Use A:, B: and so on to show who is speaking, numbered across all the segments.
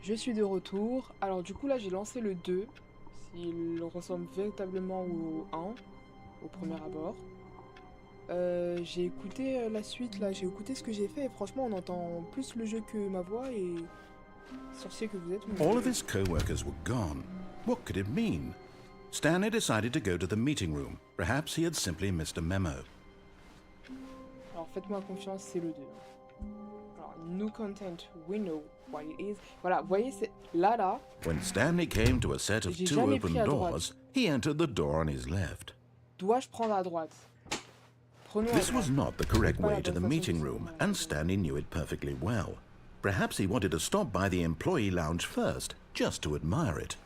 A: Je suis de retour. Alors du coup là j'ai lancé le 2. S'il ressemble véritablement au 1, au premier abord. J'ai écouté la suite là, j'ai écouté ce que j'ai fait et franchement on entend plus le jeu que ma voix et... Sorcier que vous êtes, vous
B: All of his co-workers were gone. What could it mean? Stanley decided to go to the meeting room. Perhaps he had simply missed a memo.
A: Alors faites-moi confiance, c'est le 2. Alors, new content, we know what it is. Voilà, vous voyez, c'est là.
B: When Stanley came to a set of
A: J'ai
B: two
A: jamais
B: open
A: pris à
B: doors, he entered the door on his left.
A: Dois-je prendre à droite? Prenons à
B: This
A: droite.
B: was not the correct
A: Pas la
B: way to
A: bonne
B: the
A: façon
B: meeting
A: de
B: room,
A: faire.
B: and Stanley knew it perfectly well. Perhaps he wanted to stop by the employee lounge first, just to admire it.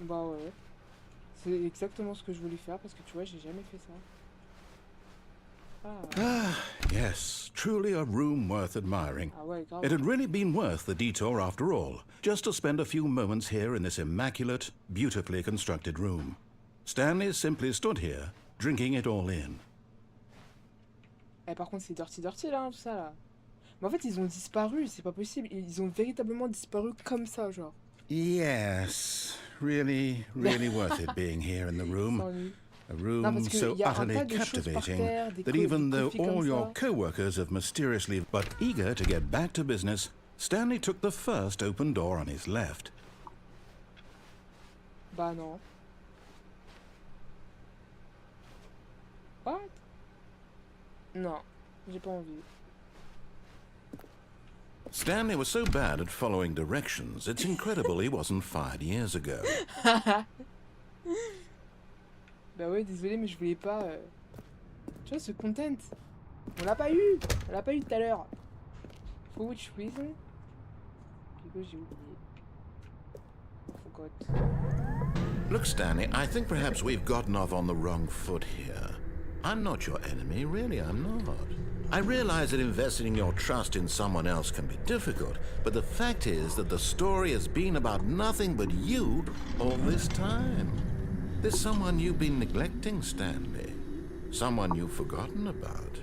A: Bah ouais. C'est exactement ce que je voulais faire parce que tu vois, j'ai jamais fait ça.
B: Ah, yes, truly a room worth admiring.
A: Ah ouais, grave.
B: It had really been worth the detour after all, just to spend a few moments here in this immaculate, beautifully constructed room. Stanley simply stood here, drinking it all in.
A: Eh, par contre, c'est dirty là, tout ça là. Mais en fait, ils ont disparu, c'est pas possible. Ils ont véritablement disparu comme ça, genre.
B: Yes, really worth it being here in the room.
A: Sans
B: A
A: Non,
B: room
A: parce que
B: so
A: y a un
B: utterly
A: tas de choses par
B: captivating
A: terre, des
B: that even though
A: coffees comme
B: all your
A: ça.
B: co-workers have mysteriously but eager to get back to business, Stanley took the first open door on his left.
A: Bah non. What? Non, j'ai pas envie.
B: Stanley was so bad at following directions, it's incredible he wasn't fired years ago.
A: Bah ouais, désolé, mais je voulais pas... Tu vois, ce content, on l'a pas eu. On l'a pas eu tout à l'heure. For which reason? Because j'ai oublié. Forgot.
B: Look, Stanley, I think perhaps we've gotten off on the wrong foot here. I'm not your enemy, really, I'm not. I realize that investing your trust in someone else can be difficult, but the fact is that the story has been about nothing but you all this time. There's someone you've been neglecting, Stanley. Someone you've forgotten about.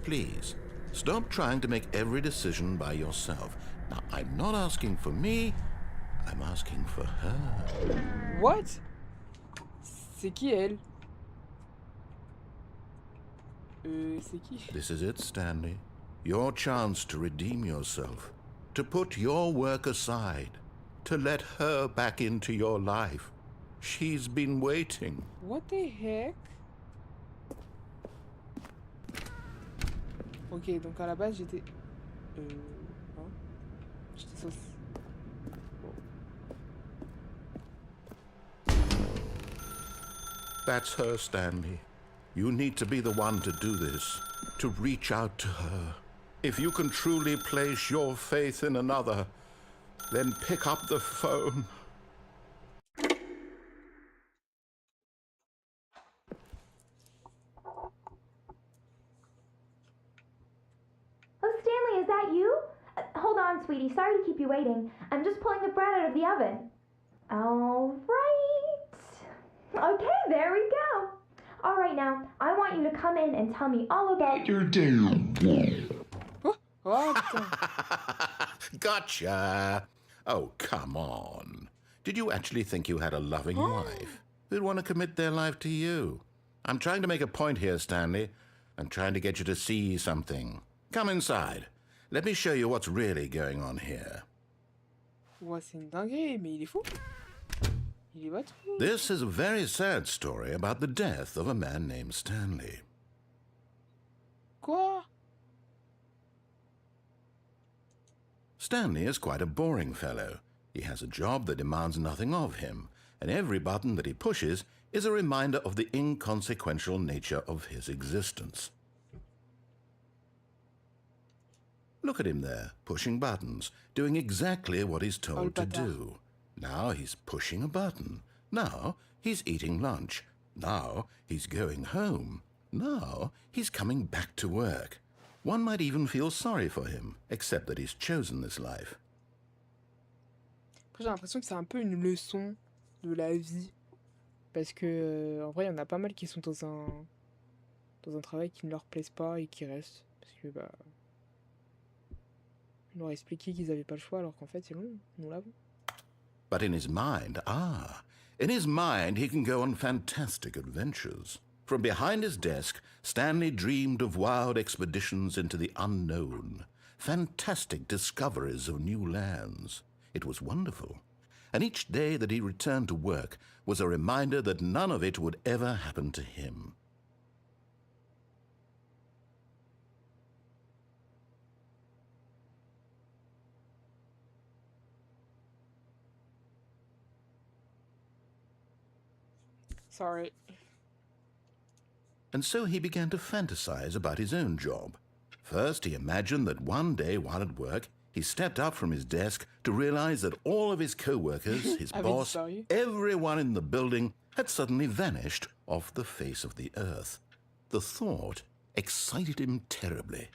B: Please, stop trying to make every decision by yourself. Now, I'm not asking for me, I'm asking for her.
A: What? C'est qui elle? C'est qui?
B: This is it, Stanley. Your chance to redeem yourself. To put your work aside. To let her back into your life. She's been waiting.
A: What the heck? Ok, donc à la base j'étais... Hein? J'étais sauce.
B: That's her, Stanley. You need to be the one to do this. To reach out to her. If you can truly place your faith in another, then pick up the phone.
C: Oh, Stanley, is that you? Hold on, sweetie. Sorry to keep you waiting. I'm just pulling the bread out of the oven. All right. Okay, there we go. All right, now, I want you to come in and tell me all about your day.
A: Oh putain.
B: Gotcha. Oh, come on. Did you actually think you had a loving wife who'd want to commit their life to you? I'm trying to make a point here, Stanley. I'm trying to get you to see something. Come inside. Let me show you what's really going on here.
A: Ouais, c'est une dinguerie, mais il est fou. Il est votre fou.
B: This is a very sad story about the death of a man named Stanley.
A: Quoi?
B: Stanley is quite a boring fellow. He has a job that demands nothing of him, and every button that he pushes is a reminder of the inconsequential nature of his existence. Look at him there, pushing buttons, doing exactly what he's told to do. Now he's pushing a button. Now he's eating lunch. Now he's going home. Now he's coming back to work. One might even feel sorry for him, except that he's chosen this life.
A: Après, j'ai l'impression que c'est un peu une leçon de la vie. Parce que, en vrai, il y en a pas mal qui sont dans un travail qui ne leur plaise pas et qui restent. Parce que, bah... On leur a expliqué qu'ils avaient pas le choix alors qu'en fait, c'est long, nous l'avons.
B: But in his mind, he can go on fantastic adventures. From behind his desk, Stanley dreamed of wild expeditions into the unknown, fantastic discoveries of new lands. It was wonderful. And each day that he returned to work was a reminder that none of it would ever happen to him.
A: Sorry.
B: And so he began to fantasize about his own job. First, he imagined that one day while at work, he stepped up from his desk to realize that all of his co-workers, his boss, everyone in the building had suddenly vanished off the face of the earth. The thought excited him terribly.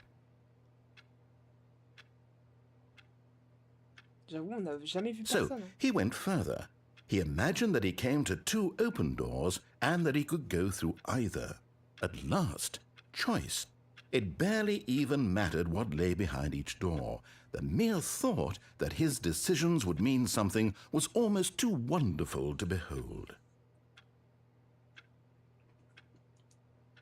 A: J'avoue, on n'a jamais vu
B: So
A: personne.
B: he went further. He imagined that he came to 2 open doors and that he could go through either. At last, choice. It barely even mattered what lay behind each door. The mere thought that his decisions would mean something was almost too wonderful to behold.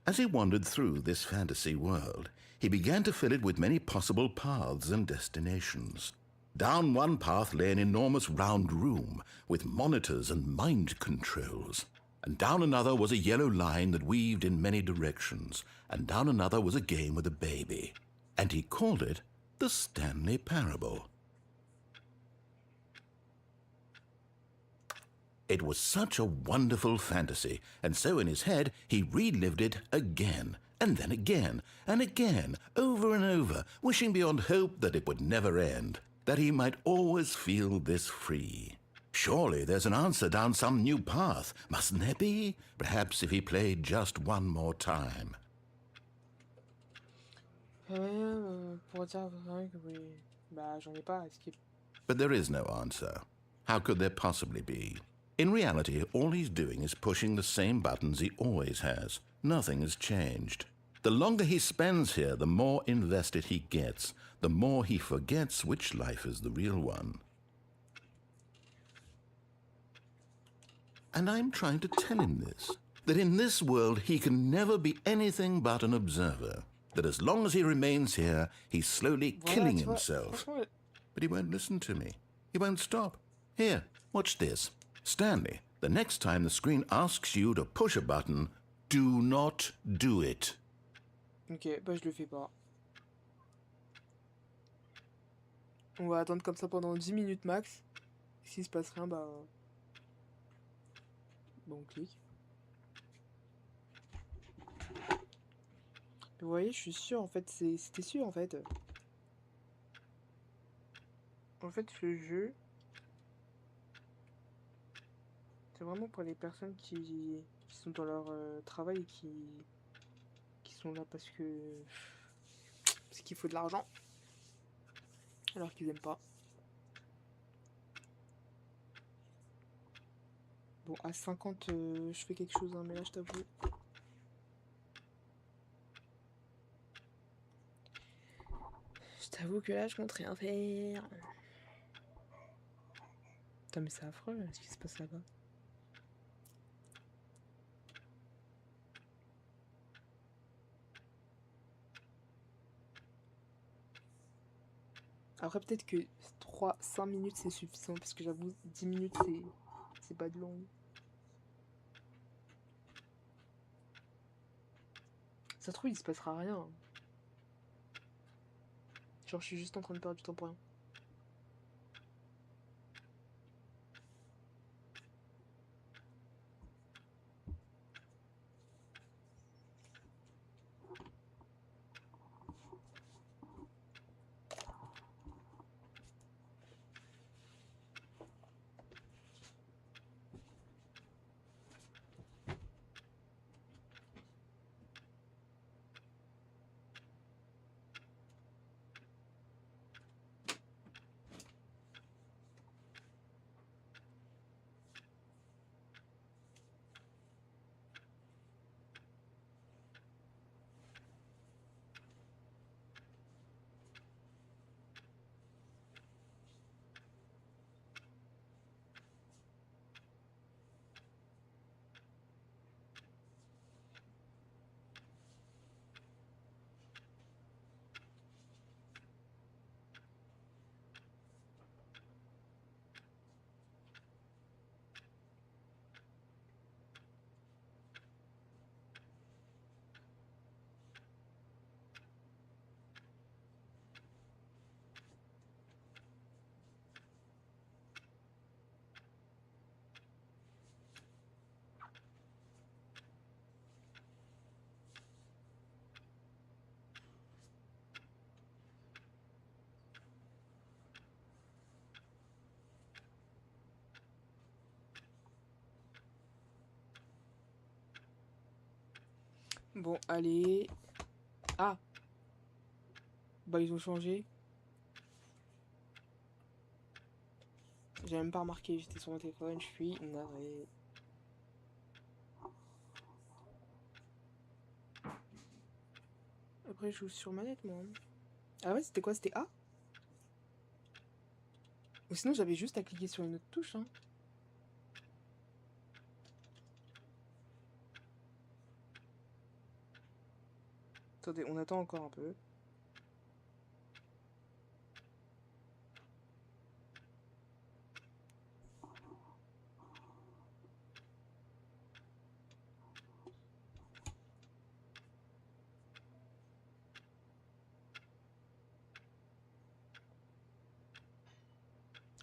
B: As he wandered through this fantasy world, he began to fill it with many possible paths and destinations. Down one path lay an enormous round room with monitors and mind controls. And down another was a yellow line that weaved in many directions. And down another was a game with a baby. And he called it the Stanley Parable. It was such a wonderful fantasy, and so in his head he relived it again, and then again, and again, over and over, wishing beyond hope that it would never end, that he might always feel this free. Surely there's an answer down some new path, mustn't there be? Perhaps if he played just one more time.
A: Pour dire que oui. Bah, j'en ai pas.
B: But there is no answer. How could there possibly be? In reality, all he's doing is pushing the same buttons he always has. Nothing has changed. The longer he spends here, the more invested he gets, the more he forgets which life is the real one. And I'm trying to tell him this, that in this world he can never be anything but an observer, that as long as he remains here, he's slowly killing himself. But he won't listen to me. He won't stop. Here, watch this. Stanley, the next time the screen asks you to push a button, do not do it.
A: Ok, bah je le fais pas. On va attendre comme ça pendant 10 minutes max. S'il se passe rien, bah on clique. Vous voyez, je suis sûr, en fait, c'était sûr, en fait. En fait, ce jeu, c'est vraiment pour les personnes qui sont dans leur travail et qui sont là parce qu'il faut de l'argent, alors qu'ils aiment pas. Bon, à 50, je fais quelque chose, hein, mais là, je t'avoue. Je t'avoue que là, je compte rien faire. Putain, mais c'est affreux, ce qui se passe là-bas. Après, peut-être que 5 minutes, c'est suffisant, parce que j'avoue, 10 minutes, c'est pas de long. Ça se trouve, il se passera rien. Genre, je suis juste en train de perdre du temps pour rien. Bon, allez. Ah. Bah, ils ont changé. J'ai même pas remarqué, j'étais sur mon téléphone, je suis navré. Après, je joue sur manette, moi. Ah ouais, c'était quoi? C'était A? Ou sinon, j'avais juste à cliquer sur une autre touche, hein. Attendez, on attend encore un peu.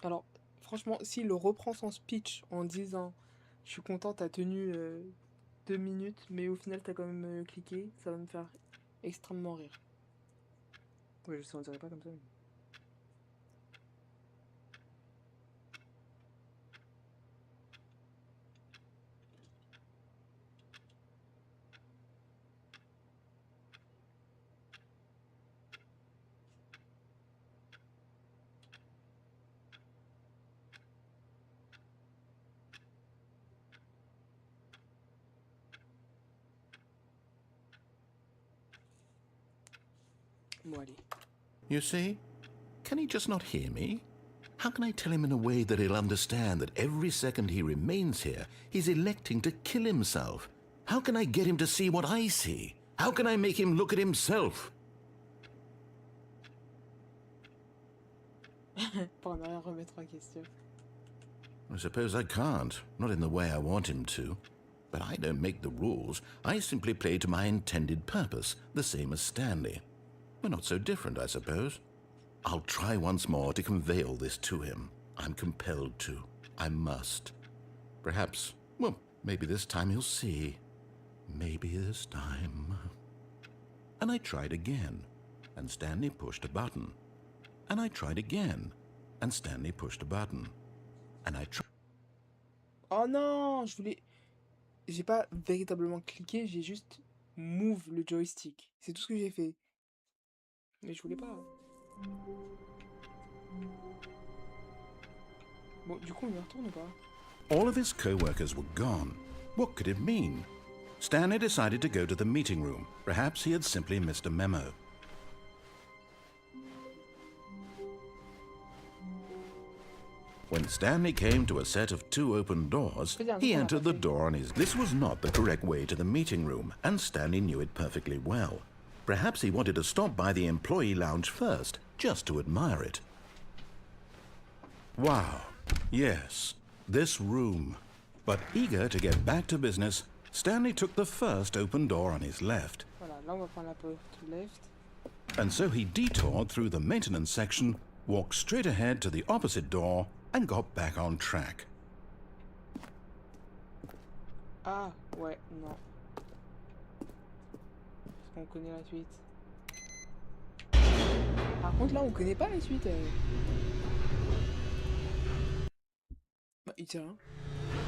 A: Alors, franchement, s'il reprend son speech en disant « Je suis content, t'as tenu 2 minutes, mais au final, t'as quand même cliqué », ça va me faire extrêmement rire. Ouais, je sais, on dirait pas comme ça. Bon, allez.
B: You see? Can he just not hear me? How can I tell him in a way that he'll understand that every second he remains here, he's electing to kill himself? How can I get him to see what I see? How can I make him look at himself?
A: Pour en arrière remettre en question.
B: I suppose I can't, not in the way I want him to. But I don't make the rules. I simply play to my intended purpose, the same as Stanley. We're not so different, I suppose. I'll try once more to convey all this to him. I'm compelled to. I must. Perhaps, well, maybe this time he'll see. Maybe this time. And I tried again, and Stanley pushed a button. And I tried again, and Stanley pushed a button. And I tried...
A: Oh non, je voulais... J'ai pas véritablement cliqué, j'ai juste move le joystick. C'est tout ce que j'ai fait. Mais je voulais pas. Bon, du coup, on y retourne ou pas?
B: All of his co-workers were gone. What could it mean? Stanley decided to go to the meeting room. Perhaps he had simply missed a memo. When Stanley came to a set of 2 open doors, he entered the door on his... This was not the correct way to the meeting room, and Stanley knew it perfectly well. Perhaps he wanted to stop by the employee lounge first, just to admire it. Wow, yes, this room. But eager to get back to business, Stanley took the first open door on his left.
A: Voilà, là on va prendre la porte left.
B: And so he detoured through the maintenance section, walked straight ahead to the opposite door, and got back on track.
A: Ah, ouais, non. Parce qu'on connaît la suite. Par contre, là, on connaît pas la suite. Bah, il tient.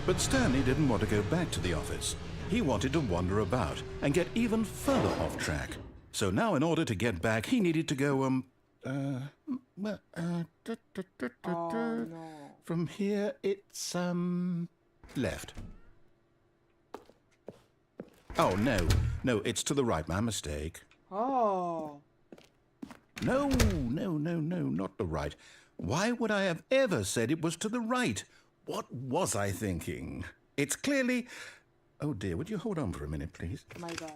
B: But Stanley didn't want to go back to the office. He wanted to wander about and get even further off track. So now, in order to get back, he needed to go,
A: Oh, no.
B: From here, it's, left. Oh, no, it's to the right, my mistake.
A: Oh.
B: No, not the right. Why would I have ever said it was to the right? What was I thinking? It's clearly... Oh dear, would you hold on for a minute, please?
A: My God.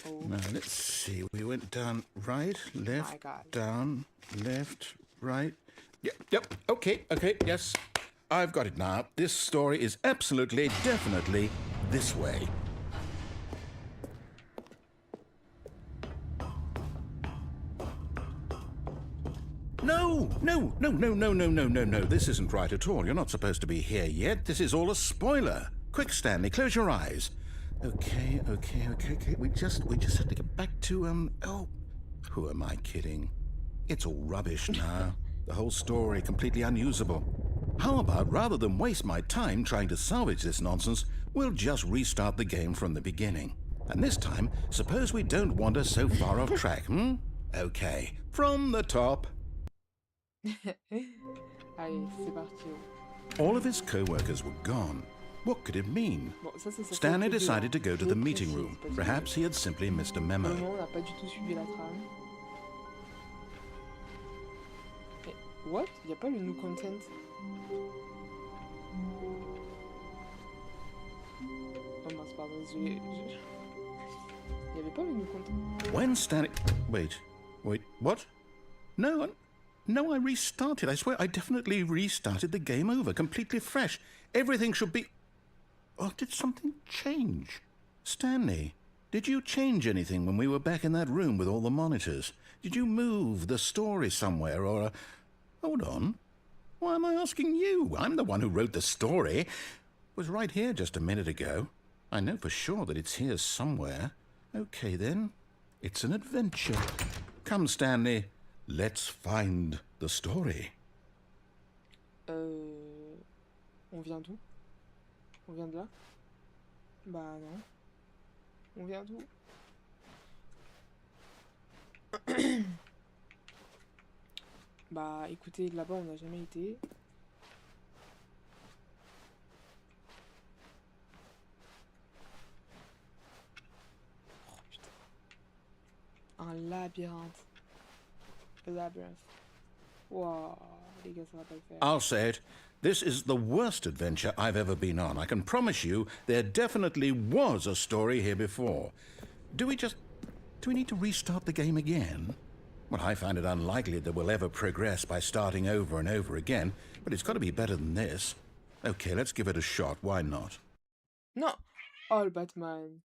A: Oh.
B: Now, let's see. We went down right,
A: My
B: left,
A: God.
B: down, left, right. Yep, okay, yes. I've got it now. This story is absolutely, definitely this way. No. This isn't right at all. You're not supposed to be here yet. This is all a spoiler. Quick, Stanley, close your eyes. Okay. We just have to get back to, oh, who am I kidding? It's all rubbish now. The whole story completely unusable. How about, rather than waste my time trying to salvage this nonsense, we'll just restart the game from the beginning. And this time, suppose we don't wander so far off track, hmm? Okay, from the top.
A: Allez, c'est parti.
B: All of his co-workers were gone. What could it mean?
A: Bon, ça, c'est
B: Stanley decided to go to the meeting room. Perhaps he had simply missed a
A: Pour
B: memo.
A: le moment, on n'a pas du tout suivi la trame. Mais, what? Il n'y a pas le new content? Oh mince, pardon, désolé. Il n'y avait pas le new content.
B: When Stanley... Wait, what? No, I restarted. I swear I definitely restarted the game over, completely fresh. Everything should be... Oh, did something change? Stanley, did you change anything when we were back in that room with all the monitors? Did you move the story somewhere or... Hold on. Why am I asking you? I'm the one who wrote the story. It was right here just a minute ago. I know for sure that it's here somewhere. Okay, then. It's an adventure. Come, Stanley. Let's find the story.
A: On vient d'où? On vient de là? Bah non. On vient d'où? Bah écoutez, là-bas on n'a jamais été. Oh putain. Un labyrinthe. Labyrinth. Wow, les gars, ça va pas le faire.
B: I'll say it. This is the worst adventure I've ever been on. I can promise you there definitely was a story here before. Do we need to restart the game again? Well, I find it unlikely that we'll ever progress by starting over and over again, but it's got to be better than this. Okay, let's give it a shot. Why not?
A: Non! Oh, le Batman.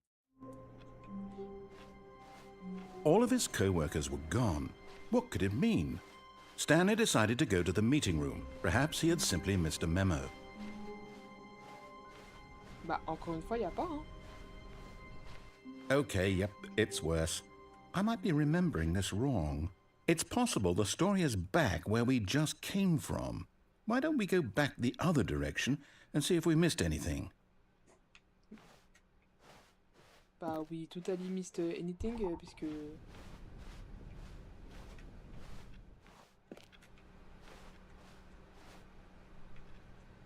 B: All of his co-workers were gone. What could it mean? Stanley decided to go to the meeting room. Perhaps he had simply missed a memo.
A: Bah, encore une fois, y a pas, hein.
B: Okay, yep, it's worse. I might be remembering this wrong. It's possible the story is back where we just came from. Why don't we go back the other direction and see if we missed anything?
A: Bah oui, totally missed anything, puisque...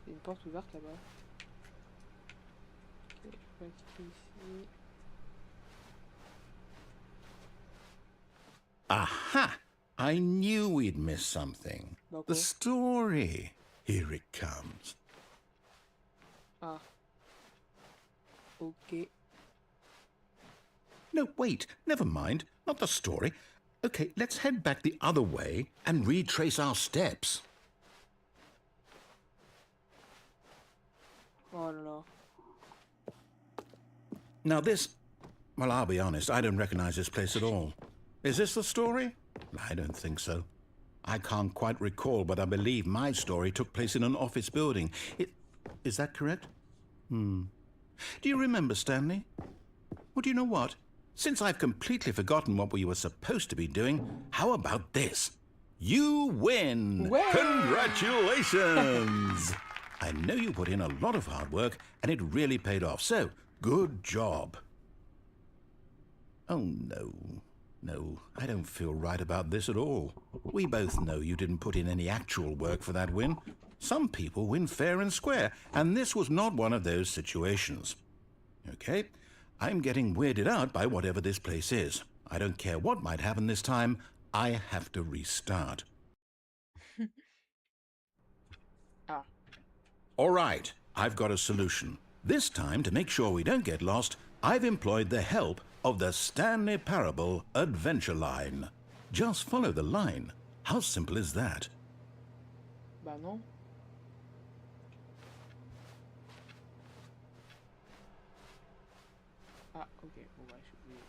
A: Il y a une porte ouverte là-bas. Ok, je vais cliquer ici.
B: Aha! I knew we'd miss something.
A: Bah,
B: The
A: quoi?
B: story. Here it comes.
A: Ah. Ok.
B: No, wait, never mind. Not the story. Okay, let's head back the other way and retrace our steps.
A: Oh là là.
B: Now this... Well, I'll be honest, I don't recognize this place at all. Is this the story? I don't think so. I can't quite recall, but I believe my story took place in an office building. Is that correct? Do you remember, Stanley? Well, do you know what? Since I've completely forgotten what we were supposed to be doing, how about this? You win!
A: Way!
B: Congratulations! I know you put in a lot of hard work, and it really paid off, so good job. Oh, no. No, I don't feel right about this at all. We both know you didn't put in any actual work for that win. Some people win fair and square, and this was not one of those situations. Okay, I'm getting weirded out by whatever this place is. I don't care what might happen this time, I have to restart.
A: Ah.
B: All right, I've got a solution. This time, to make sure we don't get lost, I've employed the help of the Stanley Parable adventure line. Just follow the line. How simple is that?
A: Bah non. Ah, ok. Bon, bah, je suis oublié.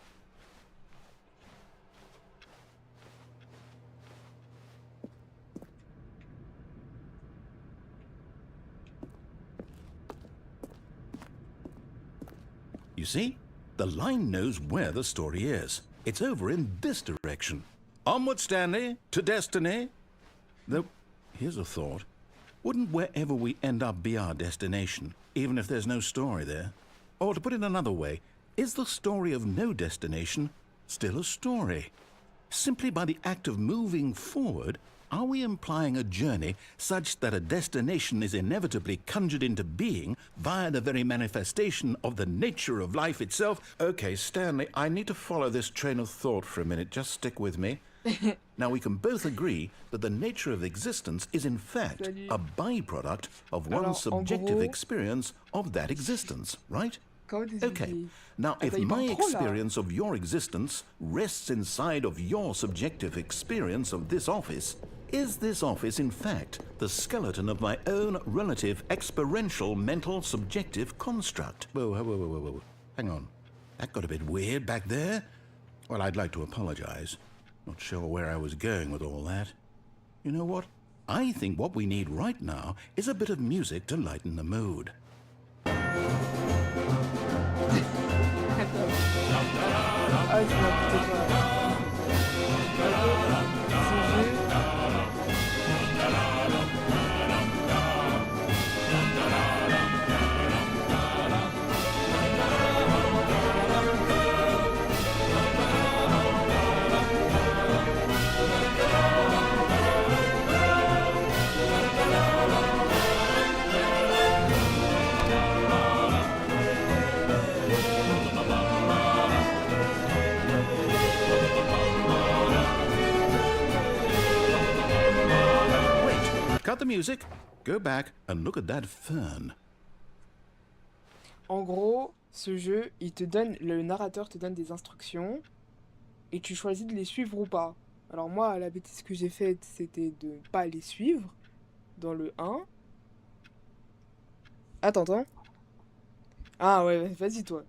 B: You see? The line knows where the story is. It's over in this direction. Onward, Stanley, to destiny. Though, here's a thought.
D: Wouldn't wherever we end up be our destination, even if there's no story there? Or to put it another way, is the story of no destination still a story? Simply by the act of moving forward, are we implying a journey such that a destination is inevitably conjured into being via the very manifestation of the nature of life itself? Okay, Stanley, I need to follow this train of thought for a minute. Just stick with me. Now, we can both agree that the nature of existence is in fact a byproduct of one's subjective experience of that existence, right? Okay, now if my experience of your existence rests inside of your subjective experience of this office, is this office in fact the skeleton of my own relative experiential mental subjective construct? Whoa. Hang on. That got a bit weird back there. Well, I'd like to apologize. Not sure where I was going with all that. You know what? I think what we need right now is a bit of music to lighten the mood. Cut the music, go back and look at that fern.
A: En gros, ce jeu, le narrateur te donne des instructions et tu choisis de les suivre ou pas. Alors moi, la bêtise que j'ai faite, c'était de ne pas les suivre dans le 1. Attends. Ah ouais, vas-y toi.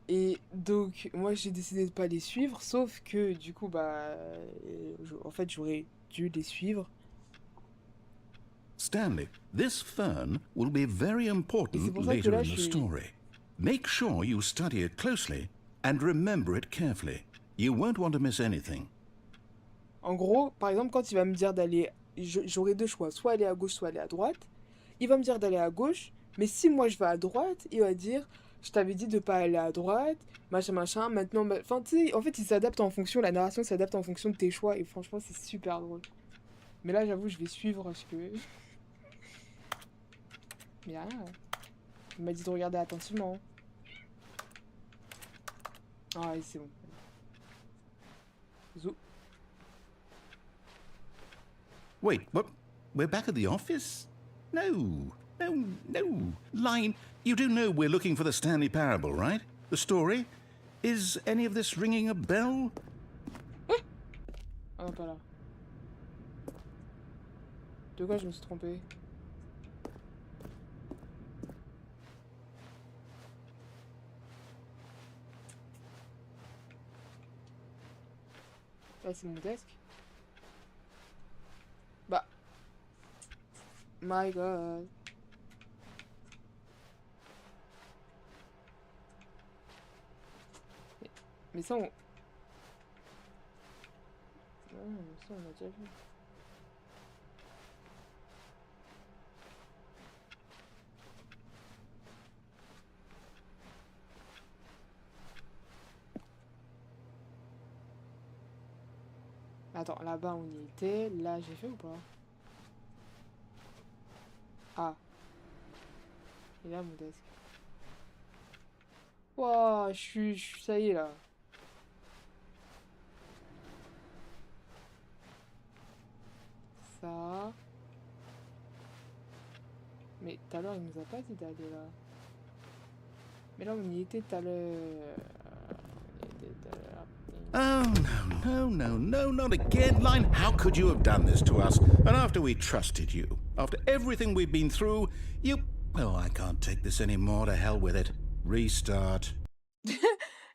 A: Et donc, moi j'ai décidé de pas les suivre, sauf que du coup, en fait, j'aurais dû les suivre.
D: Stanley, this fern will be very important later in the story. Make sure you study it closely and remember it carefully. You won't want to miss anything.
A: En gros, par exemple, quand il va me dire d'aller... J'aurai deux choix, soit aller à gauche, soit aller à droite. Il va me dire d'aller à gauche, mais si moi je vais à droite, il va dire... Je t'avais dit de pas aller à droite, machin, maintenant... Enfin, tu sais, en fait, il s'adapte en fonction... La narration s'adapte en fonction de tes choix, et franchement, c'est super drôle. Mais là, j'avoue, je vais suivre parce que... Mais rien. Il m'a dit de regarder attentivement. Ah, c'est bon. Zou.
D: Wait, what? We're back at the office? No. Line, you do know we're looking for the Stanley Parable, right? The story? Is any of this ringing a bell?
A: Ah non, pas là. De quoi je me suis trompée? Là, c'est mon desk. Bah. My God. Mais ça, on... Non, ça, on a déjà vu. Attends, là-bas on y était, là j'ai fait ou pas? Ah. Et là mon desk. Wouah, ça y est là. Ça. Mais tout à l'heure il nous a pas dit d'aller là. Mais là on y était tout à l'heure.
D: Oh, no, not again, Line. How could you have done this to us? And after we trusted you, after everything we've been through, you... Oh, I can't take this anymore, to hell with it. Restart.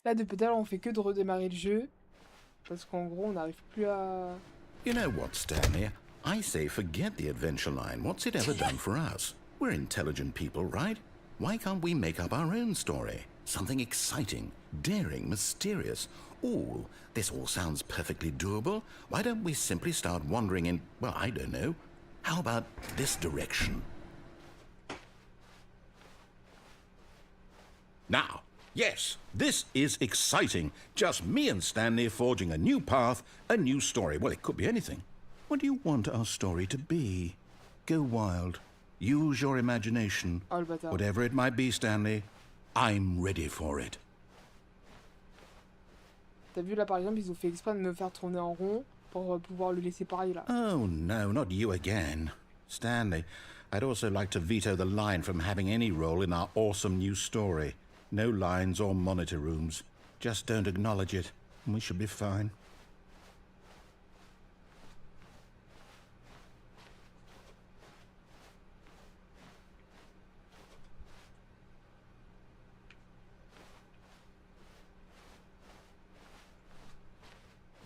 A: Là, depuis tout à l'heure, on fait que de redémarrer le jeu. Parce qu'en gros, on n'arrive plus à...
D: You know what, Stanley? I say forget the adventure line. What's it ever done for us? We're intelligent people, right? Why can't we make up our own story? Something exciting, daring, mysterious. Ooh, this all sounds perfectly doable. Why don't we simply start wandering in, well, I don't know. How about this direction? Now, yes, this is exciting. Just me and Stanley forging a new path, a new story. Well, it could be anything. What do you want our story to be? Go wild. Use your imagination.
A: Oh, le bâtard.
D: Whatever it might be, Stanley, I'm ready for it.
A: T'as vu là par exemple, ils ont fait exprès de me faire tourner en rond pour pouvoir le laisser parler là.
D: Oh, no, not you again. Stanley, I'd also like to veto the line from having any role in our awesome new story. No lines or monitor rooms. Just don't acknowledge it, and we should be fine.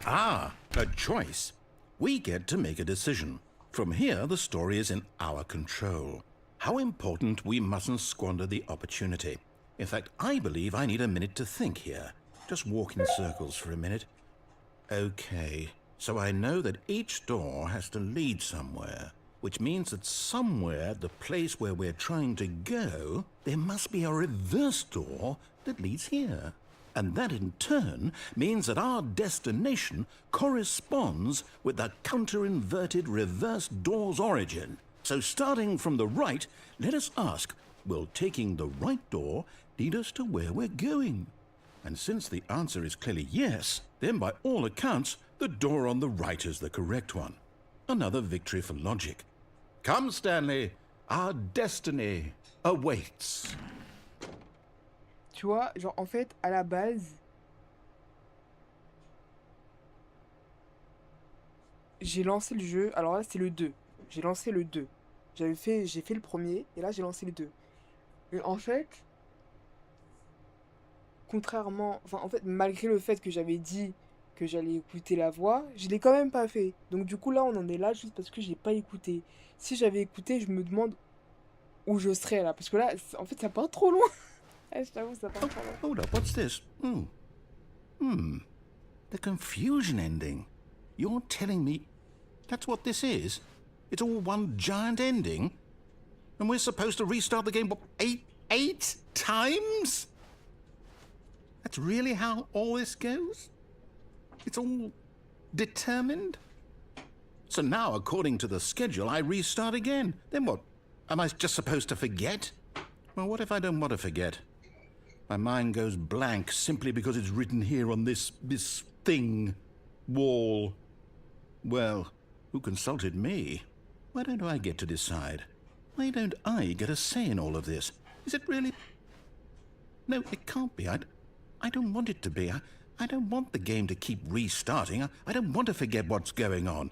D: Ah, a choice. We get to make a decision. From here, the story is in our control. How important we mustn't squander the opportunity. In fact, I believe I need a minute to think here. Just walk in circles for a minute. Okay, so I know that each door has to lead somewhere, which means that somewhere at the place where we're trying to go, there must be a reverse door that leads here. And that in turn means that our destination corresponds with the counter-inverted reverse door's origin. So starting from the right, let us ask, will taking the right door lead us to where we're going? And since the answer is clearly yes, then by all accounts, the door on the right is the correct one. Another victory for logic. Come, Stanley, our destiny awaits.
A: Tu vois, genre en fait, à la base, j'ai lancé le jeu. Alors là, c'est le 2. J'ai lancé le 2. J'ai fait le premier, et là, j'ai lancé le 2. Et en fait, contrairement... Enfin, en fait, malgré le fait que j'avais dit que j'allais écouter la voix, je l'ai quand même pas fait. Donc du coup, là, on en est là juste parce que j'ai pas écouté. Si j'avais écouté, je me demande où je serais, là. Parce que là, en fait, ça part trop loin. Je t'avoue, ça part trop loin.
D: Hold up, what's this? The confusion ending. You're telling me that's what this is? It's all one giant ending? And we're supposed to restart the game, what, eight times? That's really how all this goes? It's all determined? So now, according to the schedule, I restart again. Then what? Am I just supposed to forget? Well, what if I don't want to forget? My mind goes blank simply because it's written here on this thing, wall. Well, who consulted me? Why don't I get to decide? Why don't I get a say in all of this? Is it really... No, it can't be. I don't want it to be. I don't want the game to keep restarting. I don't want to forget what's going on.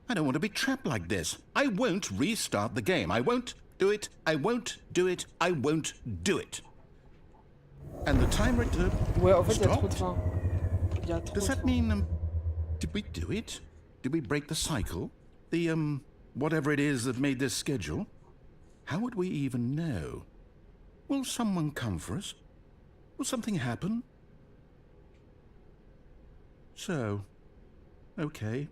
D: I don't want to be trapped like this. I won't restart the game. I won't do it. I won't do it. I won't do it. And the timer
A: Ouais, en fait, il y a trop de
D: stopped.
A: fin. Il y a trop
D: Does
A: de
D: that
A: fin.
D: mean, did we do it? Did we break the cycle? The, whatever it is that made this schedule? How would we even know? Will someone come for us? Will something happen? So, okay.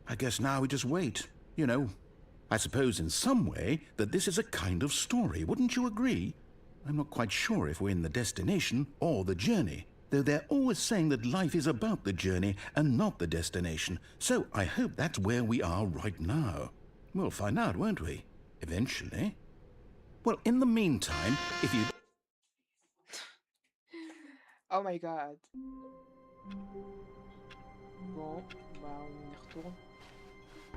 D: I guess now we just wait, you know. I suppose in some way that this is a kind of story, wouldn't you agree? I'm not quite sure if we're in the destination or the journey, though they're always saying that life is about the journey and not the destination, so I hope that's where we are right now. We'll find out, won't we? Eventually. Well, in the meantime, if you...
A: Oh my god. Bon, bah on y retourne.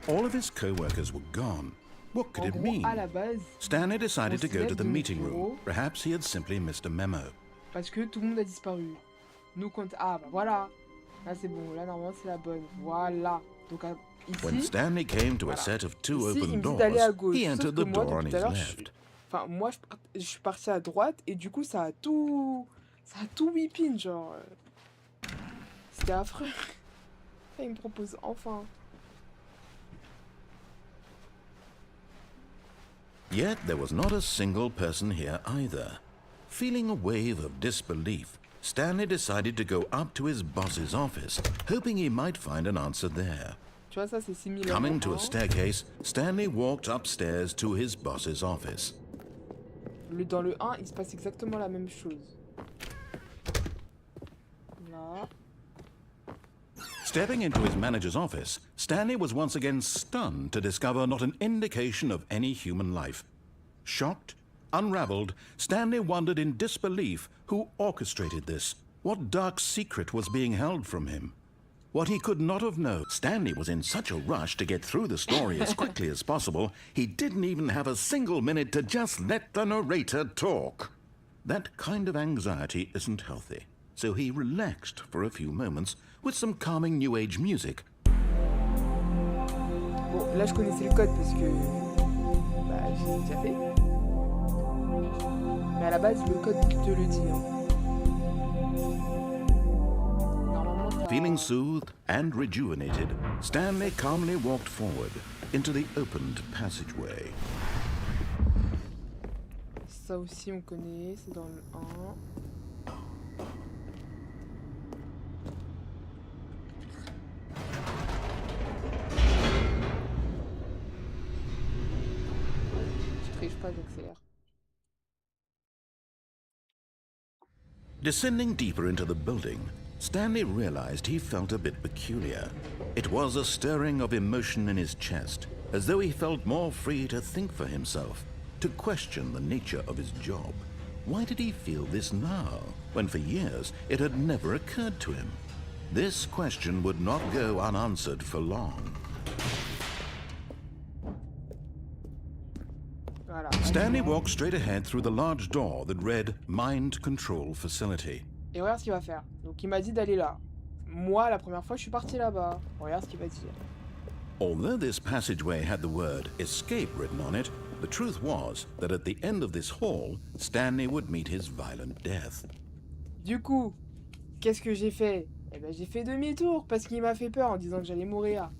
D: All of his co-workers were gone. What could
A: En
D: it
A: gros,
D: mean?
A: à la base,
D: Stanley decided to go to the meeting room.
A: bureau.
D: Perhaps he had simply missed a memo.
A: parce que tout le monde a disparu. Nous compte. Ah bah voilà. Là c'est bon. Là normalement c'est la bonne. Voilà. Donc
D: When
A: ici.
D: Stanley came to a
A: Voilà.
D: set of two
A: Ici, il
D: open
A: me dit d'aller à
D: doors,
A: gauche.
D: he
A: Sauf
D: entered
A: que
D: the
A: moi,
D: door on
A: depuis tout
D: his
A: à l'heure,
D: left.
A: Enfin, moi, je suis partie à droite et du coup, ça a tout whippin, genre. C'était affreux. Il me propose enfin.
D: Yet there was not a single person here either. Feeling a wave of disbelief, Stanley decided to go up to his boss's office, hoping he might find an answer there.
A: Tu vois, ça c'est similaire.
D: Coming to a staircase, Stanley walked upstairs to his boss's office.
A: Dans le 1, il se passe exactement la même chose. Là.
D: Stepping into his manager's office, Stanley was once again stunned to discover not an indication of any human life. Shocked, unraveled, Stanley wondered in disbelief who orchestrated this, what dark secret was being held from him. What he could not have known. Stanley was in such a rush to get through the story as quickly as possible, he didn't even have a single minute to just let the narrator talk. That kind of anxiety isn't healthy, so he relaxed for a few moments with some calming New Age music.
A: Bon, là je connaissais le code parce que j'ai déjà fait. Mais à la base, le code te le dit.
D: Feeling soothed and rejuvenated, Stanley calmly walked forward into the opened passageway.
A: Ça aussi on connaît, c'est dans le 1. Je triche pas, j'accélère.
D: Descending deeper into the building, Stanley realized he felt a bit peculiar. It was a stirring of emotion in his chest, as though he felt more free to think for himself, to question the nature of his job. Why did he feel this now, when for years it had never occurred to him? This question would not go unanswered for long.
A: Voilà.
D: Stanley walked straight ahead through the large door that read Mind Control Facility.
A: Et regarde ce qu'il va faire. Donc il m'a dit d'aller là. Moi, la première fois, je suis parti là-bas. Regarde ce qu'il va dire.
D: Although this passageway had the word escape written on it, the truth was that at the end of this hall, Stanley would meet his violent death.
A: Du coup, qu'est-ce que j'ai fait? Eh ben j'ai fait demi-tour parce qu'il m'a fait peur en disant que j'allais mourir.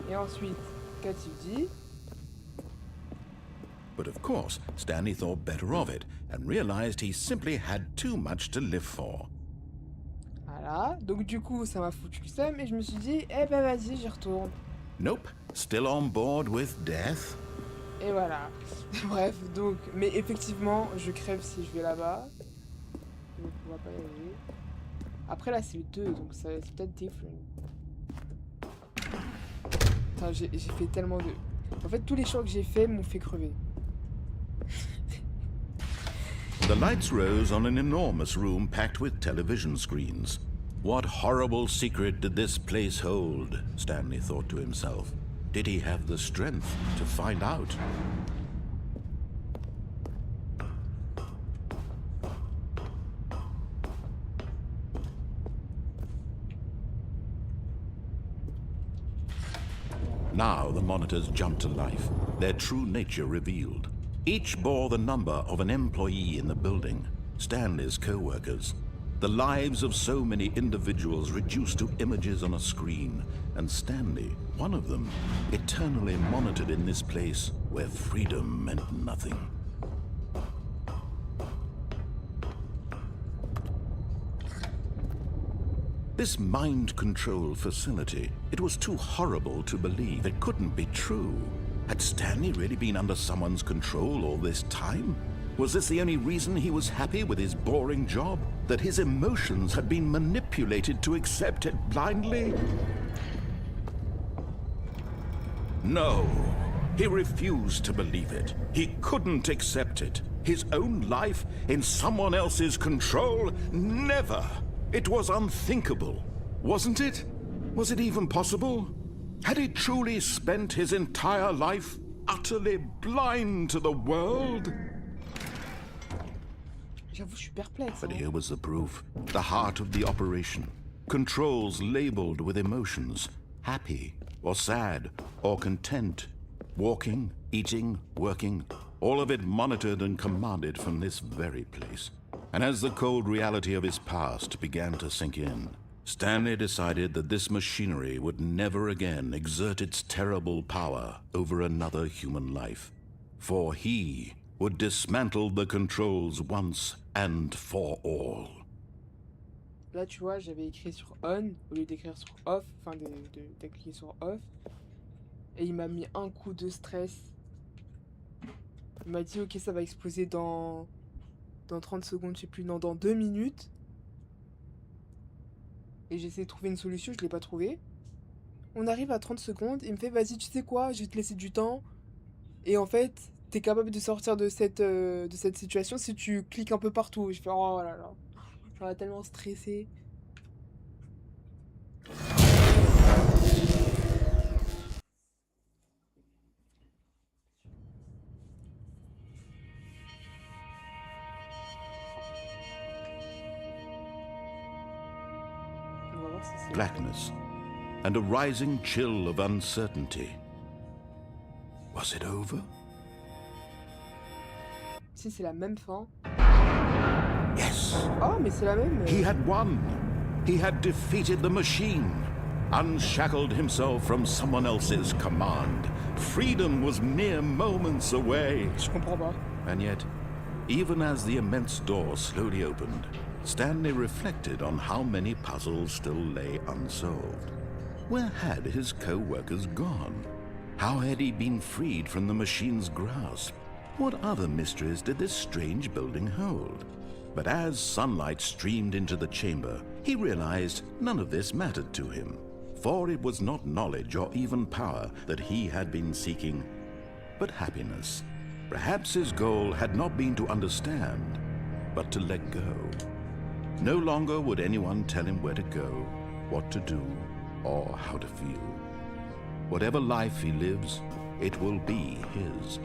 A: Et ensuite, qu'a-t-il dit?
D: But of course, Stanley thought better of it and realized he simply had too much to live for.
A: Voilà. Donc du coup, ça m'a foutu le seum et je me suis dit, eh ben vas-y, j'y retourne.
D: Nope, still on board with death.
A: Et voilà. Bref, donc, mais effectivement, je crève si je vais là-bas. Donc on va pas y aller. Après là, c'est le 2, donc ça c'est peut-être different. Putain, j'ai fait tellement de... En fait, tous les choix que j'ai faits m'ont fait crever.
D: The lights rose on an enormous room packed with television screens. What horrible secret did this place hold? Stanley thought to himself. Did he have the strength to find out? Now the monitors jumped to life, their true nature revealed. Each bore the number of an employee in the building, Stanley's co-workers. The lives of so many individuals reduced to images on a screen, and Stanley, one of them, eternally monitored in this place where freedom meant nothing. This mind control facility, it was too horrible to believe. It couldn't be true. Had Stanley really been under someone's control all this time? Was this the only reason he was happy with his boring job? That his emotions had been manipulated to accept it blindly? No, he refused to believe it. He couldn't accept it. His own life in someone else's control? Never! It was unthinkable, wasn't it? Was it even possible? Had he truly spent his entire life utterly blind to the world?
A: J'avoue, je suis perplexe.
D: But here was the proof. The heart of the operation. Controls labeled with emotions. Happy, or sad, or content. Walking, eating, working. All of it monitored and commanded from this very place. And as the cold reality of his past began to sink in, Stanley decided that this machinery would never again exert its terrible power over another human life. For he would dismantle the controls once and for all.
A: Là, tu vois, j'avais écrit sur on au lieu d'écrire sur off, enfin de cliquer sur off. Et il m'a mis un coup de stress. Il m'a dit, ok, ça va exploser dans 30 secondes, je sais plus, non, dans 2 minutes. Et j'ai essayé de trouver une solution, je l'ai pas trouvée. On arrive à 30 secondes, il me fait, vas-y, tu sais quoi, je vais te laisser du temps. Et en fait, t'es capable de sortir de cette situation si tu cliques un peu partout. Je fais, oh là là, j'en ai tellement stressé. On va voir si c'est...
D: Blackness and a rising chill of uncertainty. Was it over?
A: Si c'est la même fin.
D: Yes.
A: Oh, mais c'est la même.
D: He had won. He had defeated the machine, unshackled himself from someone else's command. Freedom was mere moments away.
A: Je comprends pas.
D: And yet, even as the immense door slowly opened, Stanley reflected on how many puzzles still lay unsolved. Where had his co-workers gone? How had he been freed from the machine's grasp? What other mysteries did this strange building hold? But as sunlight streamed into the chamber, he realized none of this mattered to him, for it was not knowledge or even power that he had been seeking, but happiness. Perhaps his goal had not been to understand, but to let go. No longer would anyone tell him where to go, what to do, or how to feel. Whatever life he lives, it will be his.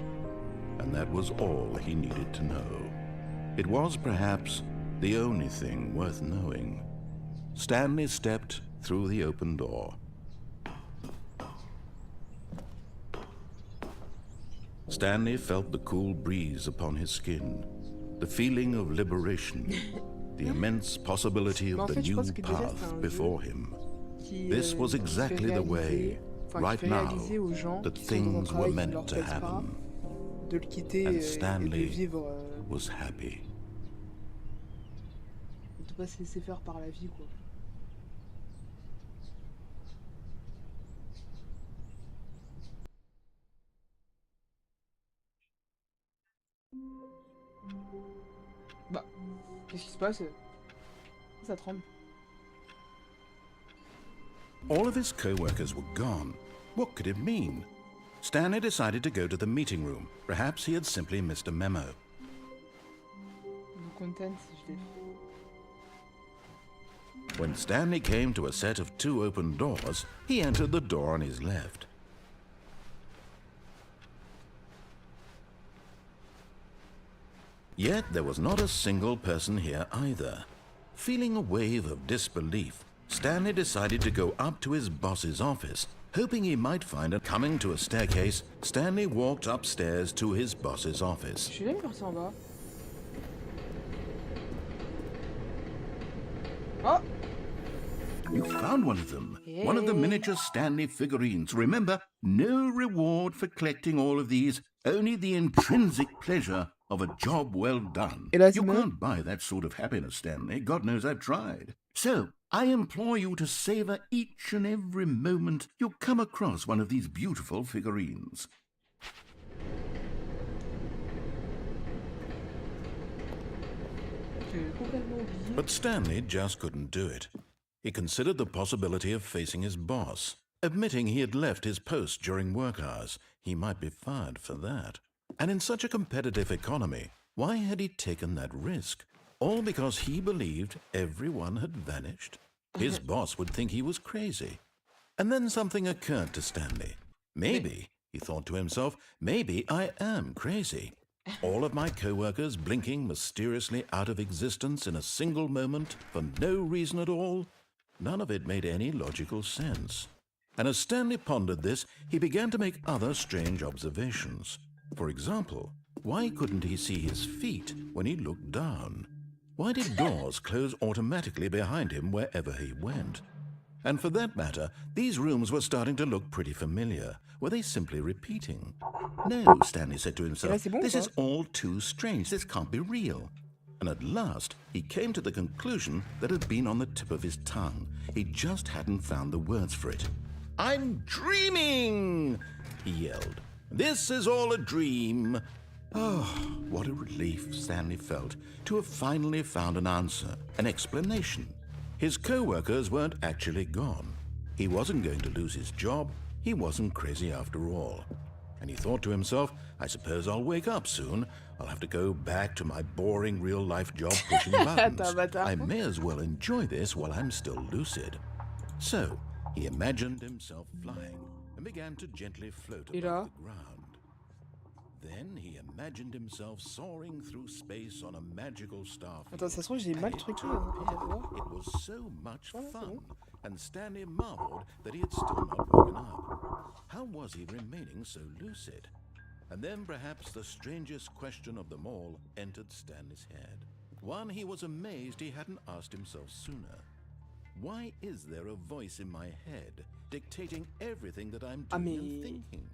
D: And that was all he needed to know. It was perhaps the only thing worth knowing. Stanley stepped through the open door. Stanley felt the cool breeze upon his skin, the feeling of liberation, the immense possibility of the new path before him. This was exactly the way, right now, that things were meant to happen. And Stanley was happy.
A: De pas se laisser faire par la vie, quoi. Bah, qu'est-ce qui se passe? Ça tremble.
D: All of his co-workers were gone. What could it mean? Stanley decided to go to the meeting room. Perhaps he had simply missed a memo.
A: Le content, je l'ai fait.
D: When Stanley came to a set of 2 open doors, he entered the door on his left. Yet there was not a single person here either. Feeling a wave of disbelief, Stanley decided to go up to his boss's office, hoping he might find a... Coming to a staircase, Stanley walked upstairs to his boss's office.
A: Je suis là, une partie en bas. Oh!
D: You found one of them.
A: Yay.
D: One of the miniature Stanley figurines. Remember, no reward for collecting all of these, only the intrinsic pleasure of a job well done. You can't buy that sort of happiness, Stanley. God knows I've tried. So, I implore you to savor each and every moment you come across one of these beautiful figurines. But Stanley just couldn't do it. He considered the possibility of facing his boss. Admitting he had left his post during work hours, he might be fired for that. And in such a competitive economy, why had he taken that risk? All because he believed everyone had vanished? His boss would think he was crazy. And then something occurred to Stanley. Maybe, he thought to himself, maybe I am crazy. All of my co-workers blinking mysteriously out of existence in a single moment for no reason at all? None of it made any logical sense. And as Stanley pondered this, he began to make other strange observations. For example, why couldn't he see his feet when he looked down? Why did doors close automatically behind him wherever he went? And for that matter, these rooms were starting to look pretty familiar. Were they simply repeating? No, Stanley said to himself, this is all too strange. This can't be real. And at last, he came to the conclusion that had been on the tip of his tongue. He just hadn't found the words for it. "I'm dreaming!" he yelled. "This is all a dream." Oh, what a relief Stanley felt to have finally found an answer, an explanation. His co-workers weren't actually gone. He wasn't going to lose his job. He wasn't crazy after all. And he thought to himself, I suppose I'll wake up soon. I'll have to go back to my boring real-life job pushing buttons. I may as well enjoy this while I'm still lucid. So, he imagined himself flying and began to gently float above the ground. Then he imagined himself soaring through space on a magical star.
A: Attends, ça se trouve, j'ai mal truqué.
D: It was so much fun, and Stanley marveled that he had still not woken up. How was he remaining so lucid? And then perhaps the strangest question of them all entered Stanley's head. One he was amazed he hadn't asked himself sooner. Why is there a voice in my head dictating everything that I'm doing and thinking?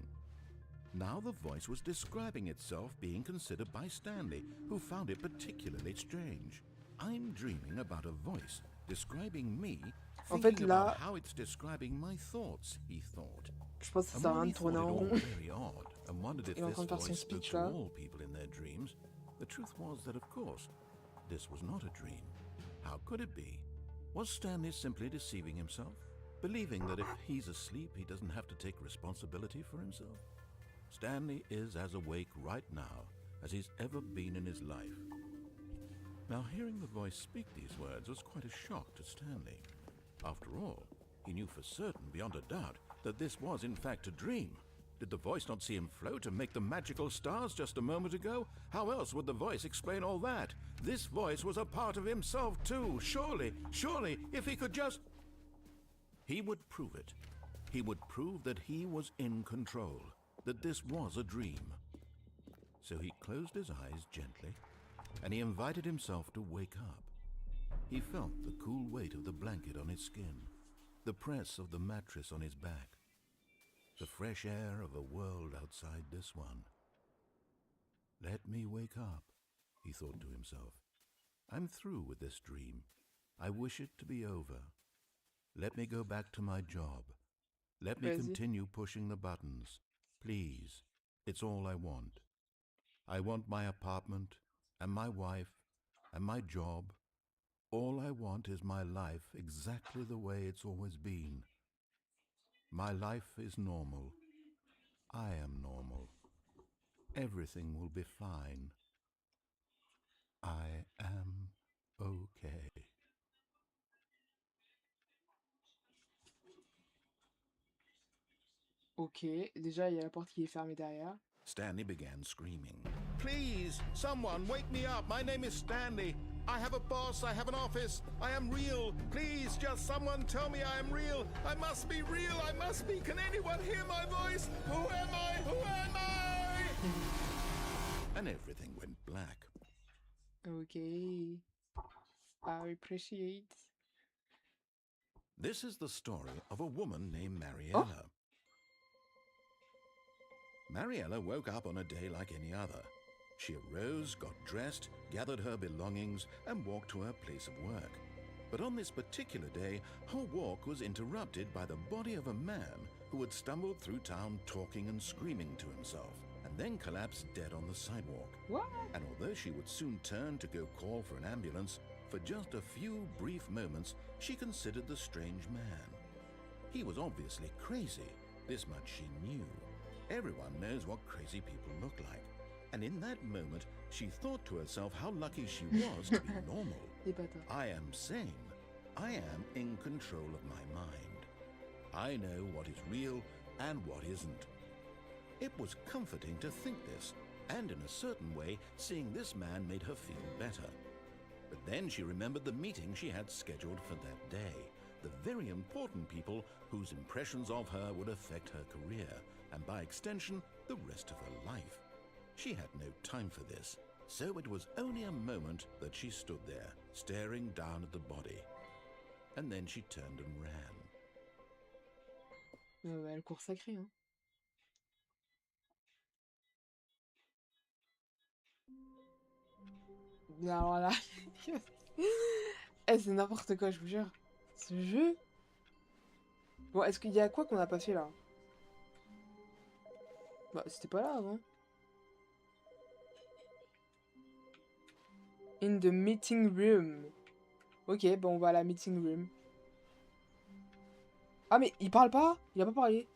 D: Now the voice was describing itself being considered by Stanley, who found it particularly strange. I'm dreaming about a voice describing me, thinking about how it's describing my thoughts, he thought.
A: Je pense que ça sert à rien de tourner en rond.
D: Very odd, and wondered if this voice spoke to all people in their dreams. The truth was that, of course, this was not a dream. How could it be? Was Stanley simply deceiving himself, believing that if he's asleep, he doesn't have to take responsibility for himself? Stanley is as awake right now as he's ever been in his life. Now, hearing the voice speak these words was quite a shock to Stanley. After all, he knew for certain, beyond a doubt, that this was in fact a dream. Did the voice not see him float and make the magical stars just a moment ago? How else would the voice explain all that? This voice was a part of himself too. Surely, if he could just... He would prove it. He would prove that he was in control, that this was a dream. So he closed his eyes gently, and he invited himself to wake up. He felt the cool weight of the blanket on his skin, the press of the mattress on his back, the fresh air of a world outside this one. Let me wake up, he thought to himself. I'm through with this dream. I wish it to be over. Let me go back to my job. Let me continue pushing the buttons. Please, it's all I want. I want my apartment and my wife and my job. All I want is my life exactly the way it's always been. My life is normal. I am normal. Everything will be fine. I am okay.
A: Ok, déjà il y a la porte qui est fermée derrière.
D: Stanley began screaming. Please, someone wake me up. My name is Stanley. I have a boss. I have an office. I am real. Please, just someone tell me I am real. I must be real. I must be. Can anyone hear my voice? Who am I? Who am I? And everything went black.
A: Okay. I appreciate.
D: This is the story of a woman named Mariella.
A: Oh.
D: Mariella woke up on a day like any other. She arose, got dressed, gathered her belongings, and walked to her place of work. But on this particular day, her walk was interrupted by the body of a man who had stumbled through town talking and screaming to himself, and then collapsed dead on the sidewalk.
A: What?
D: And although she would soon turn to go call for an ambulance, for just a few brief moments, she considered the strange man. He was obviously crazy. This much she knew. Everyone knows what crazy people look like. And in that moment, she thought to herself how lucky she was to be normal. I am sane. I am in control of my mind. I know what is real and what isn't. It was comforting to think this, and in a certain way, seeing this man made her feel better. But then she remembered the meeting she had scheduled for that day, the very important people whose impressions of her would affect her career, and by extension, the rest of her life. She had no time for this, so it was only a moment that she stood there, staring down at the body. And then she turned and ran.
A: Elle court sacrée, hein. Mais alors là... Eh, c'est n'importe quoi, je vous jure. Ce jeu... Bon, est-ce qu'il y a quoi qu'on n'a pas fait, là? Bah, c'était pas là, avant. In the meeting room. Ok, bon, on va à la meeting room. Ah, mais il parle pas? Il a pas parlé.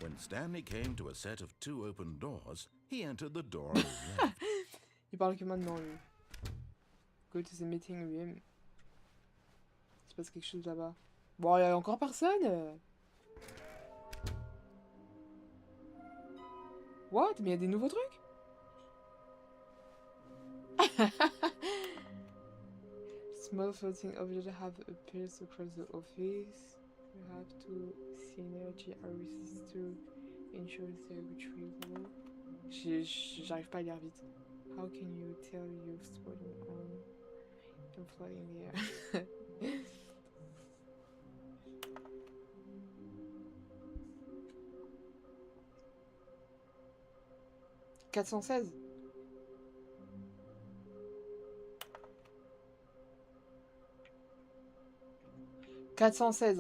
D: When Stanley came to a set of 2 open doors, he entered the door on his left.
A: Il parle que maintenant, lui. Go to the meeting room. Il se passe quelque chose là-bas. Bon, il y a encore personne. What? Mais il y a des nouveaux trucs? Small floating objects have appeared across the office. You have to synergy arrays to ensure their retrieval. J'arrive pas à lire vite. How can you tell you've spotted on and fly in the air? 416.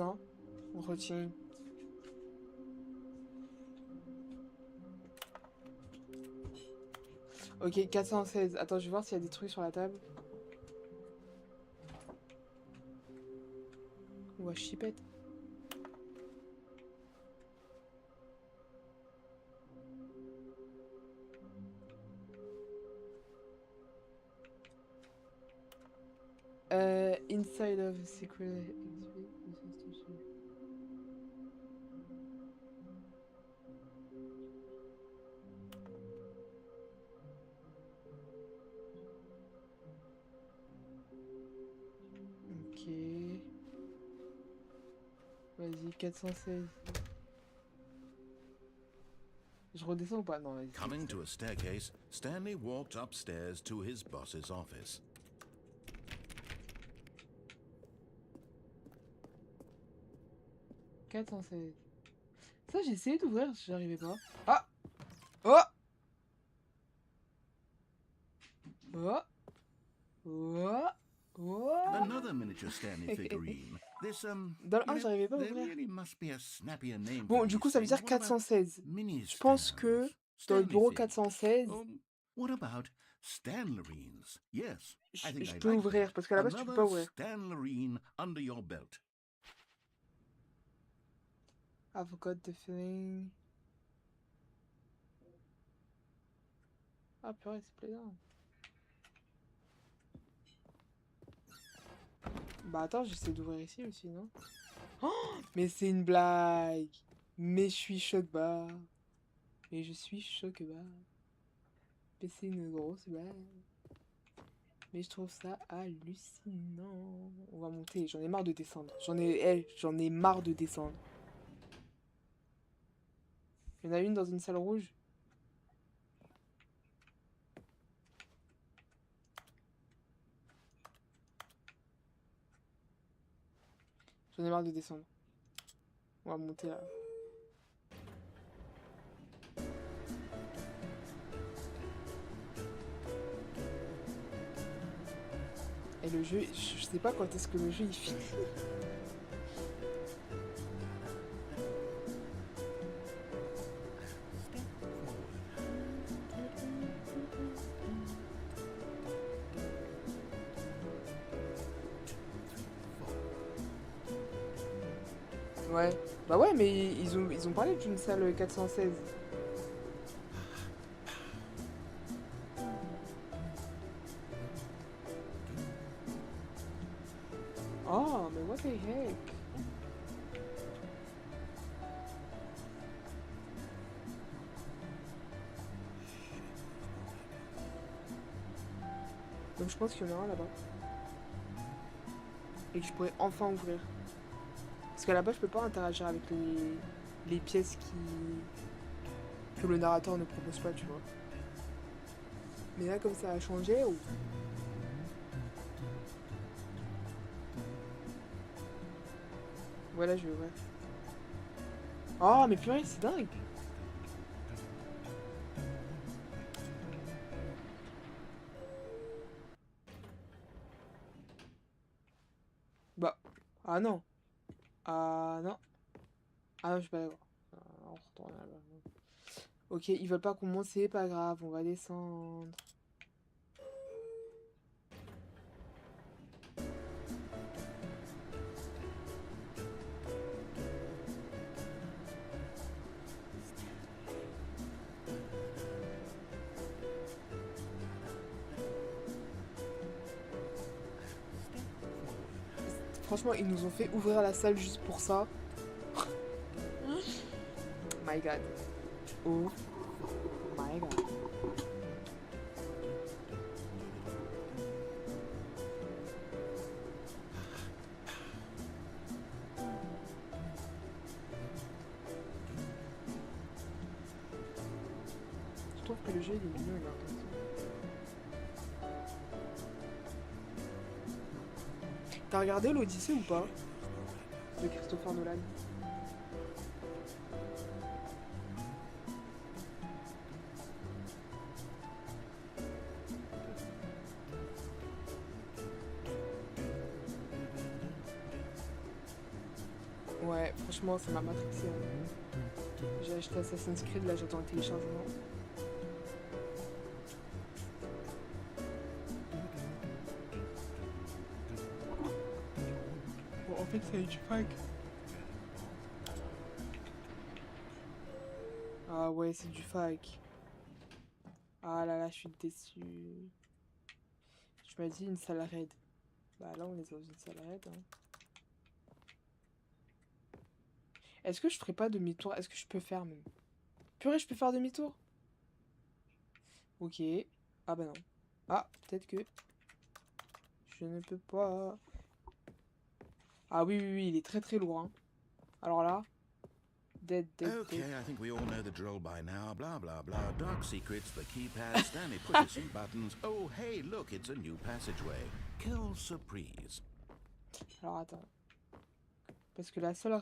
A: Hein. On retient. Ok, 416. Attends, je vais voir s'il y a des trucs sur la table. Ou à chipette. Inside of a secret exhibit. Ok. Vas-y, 416. Je redescends ou pas? Non, vas-y.
D: Coming to a staircase, Stanley walked upstairs to his boss's office.
A: Ça, j'ai essayé d'ouvrir, j'arrivais pas. Ah! Oh! Oh! Oh! Oh!
D: Another miniature Stanley figurine. This,
A: Dans le 1, j'arrivais pas à
D: there
A: ouvrir.
D: really must be a snappier name
A: Bon,
D: for
A: du
D: these
A: coup, ça veut
D: things.
A: dire
D: What about
A: 416.
D: mini
A: Je pense
D: stands?
A: que dans le
D: Stanley
A: bureau
D: things.
A: 416,
D: What about Stanlerines? Yes, I think
A: je
D: I
A: peux
D: like
A: ouvrir,
D: that.
A: parce qu'à la base, tu peux pas
D: Another
A: ouvrir.
D: Stanlerine under your belt.
A: I've got the feeling... Ah, purée, c'est plaisant. Bah attends, j'essaie d'ouvrir ici aussi, non? Oh, mais c'est une blague. Mais je suis choc-bas. Mais je suis choc-bas. Mais c'est une grosse blague. Mais je trouve ça hallucinant. On va monter, j'en ai marre de descendre. J'en ai marre de descendre. Il y en a une dans une salle rouge. J'en ai marre de descendre. On va monter là. Et le jeu, je sais pas quand est-ce que le jeu il finit. Ouais. Bah ouais, mais ils ont parlé d'une salle 416. Oh, mais what the heck? Donc je pense qu'il y en a un là-bas. Et que je pourrais enfin ouvrir. Parce qu'à la base, je peux pas interagir avec les pièces que le narrateur ne propose pas, tu vois. Mais là, comme ça a changé... Oh. Voilà, je vais ouvrir. Oh, mais purée, c'est dingue! Ah non. Ah non. Ah non, je suis pas d'accord. On retourne là-bas. Ok, ils veulent pas qu'on monte, c'est pas grave, on va descendre. Franchement, ils nous ont fait ouvrir la salle juste pour ça. My God. Oh my God. Je trouve que le jeu il est mignon, il est intéressant. T'as regardé l'Odyssée ou pas? De Christopher Nolan. Ouais, franchement, ça m'a matrixé, hein. J'ai acheté Assassin's Creed, là j'attends le téléchargement. Bon, en fait, c'est du pack. Ah ouais, c'est du fac. Ah là là, je suis déçue. Je m'as dit une salle raid. Bah là, on est dans une salle raid, hein. Est-ce que je ferai pas demi-tour? Est-ce que je peux faire même? Purée, je peux faire demi-tour? Ok. Ah bah non. Ah, peut-être que je ne peux pas. Ah oui, oui, oui, il est très très lourd, hein. Alors là, dead, dead, dead.
D: Okay, I think we all know the drill by now. Blah, blah, blah. Dark secrets, the keypad, Stanley pushes some buttons. Oh, hey, look, it's a new passageway. Kill surprise.
A: Alors attends. Parce que la seule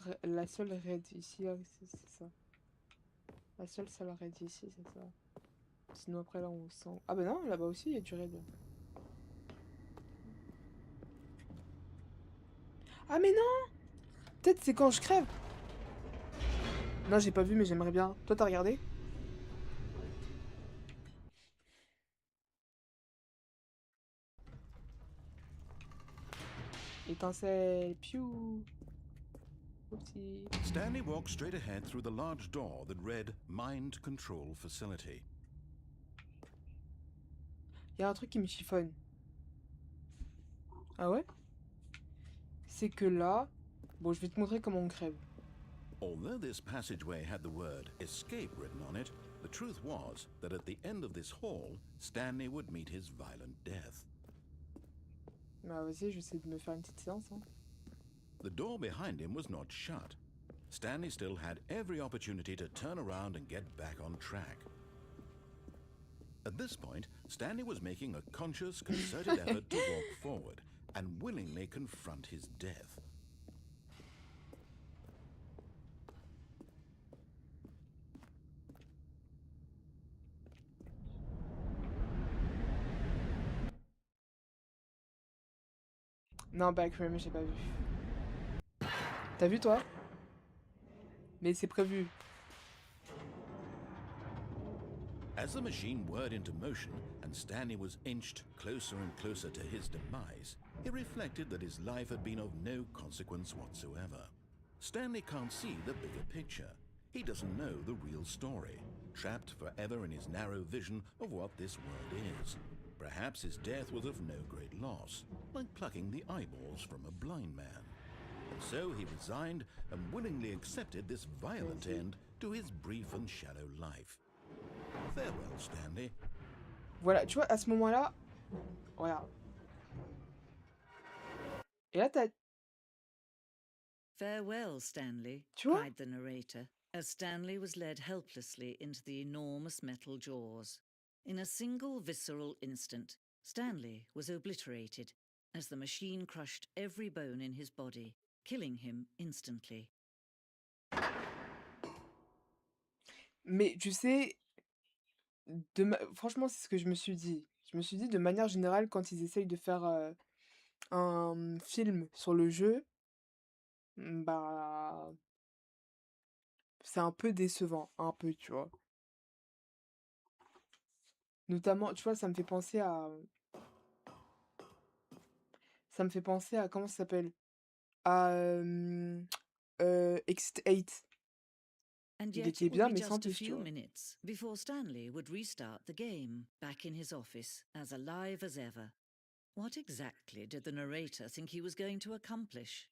A: raid ici, c'est ça. La seule salle raid ici, c'est ça. Sinon après là, on sent... Ah bah non, là-bas aussi, il y a du raid. Ah mais non! Peut-être c'est quand je crève. Non, j'ai pas vu, mais j'aimerais bien. Toi, t'as regardé? Étincelle, piou. Oupsie.
D: Stanley walked straight ahead through the large door that read Mind Control Facility.
A: Il y a un truc qui me chiffonne. Ah ouais? C'est que là... Bon, je vais te montrer comment on crève.
D: Although this passageway had the word escape written on it, the truth was that at the end of this hall, Stanley would meet his violent death.
A: Bah vas-y, je vais essayer de me faire une petite séance, hein.
D: The door behind him was not shut. Stanley still had every opportunity to turn around and get back on track. At this point, Stanley was making a conscious, concerted effort to walk forward and willingly confront his death.
A: Non, backroom, j'ai pas vu. T'as vu, toi? Mais c'est prévu.
D: As the machine whirred into motion and Stanley was inched closer and closer to his demise, he reflected that his life had been of no consequence whatsoever. Stanley can't see the bigger picture. He doesn't know the real story, trapped forever in his narrow vision of what this world is. Perhaps his death was of no great loss, like plucking the eyeballs from a blind man. And so he resigned and willingly accepted this violent end to his brief and shallow life. Farewell, Stanley.
A: Voilà, tu vois, à ce moment-là... Voilà. Et là, t'as...
E: Farewell, Stanley,
A: Tu vois?
E: cried the narrator, as Stanley was led helplessly into the enormous metal jaws. In a single visceral instant, Stanley was obliterated, as the machine crushed every bone in his body, killing him instantly.
A: Mais tu sais, franchement, c'est ce que je me suis dit. Je me suis dit, de manière générale, quand ils essayent de faire un film sur le jeu, Bah, c'est un peu décevant, un peu, tu vois. Notamment, tu vois, ça me fait penser à, comment ça s'appelle? À Exit 8.
E: And
A: Il
E: yet
A: était
E: it would
A: bien,
E: be
A: mais sans
E: just a
A: plus, tu
E: few
A: vois.
E: minutes before Stanley would restart the game, back in his office, as alive as ever. What exactly did the narrator think he was going to accomplish?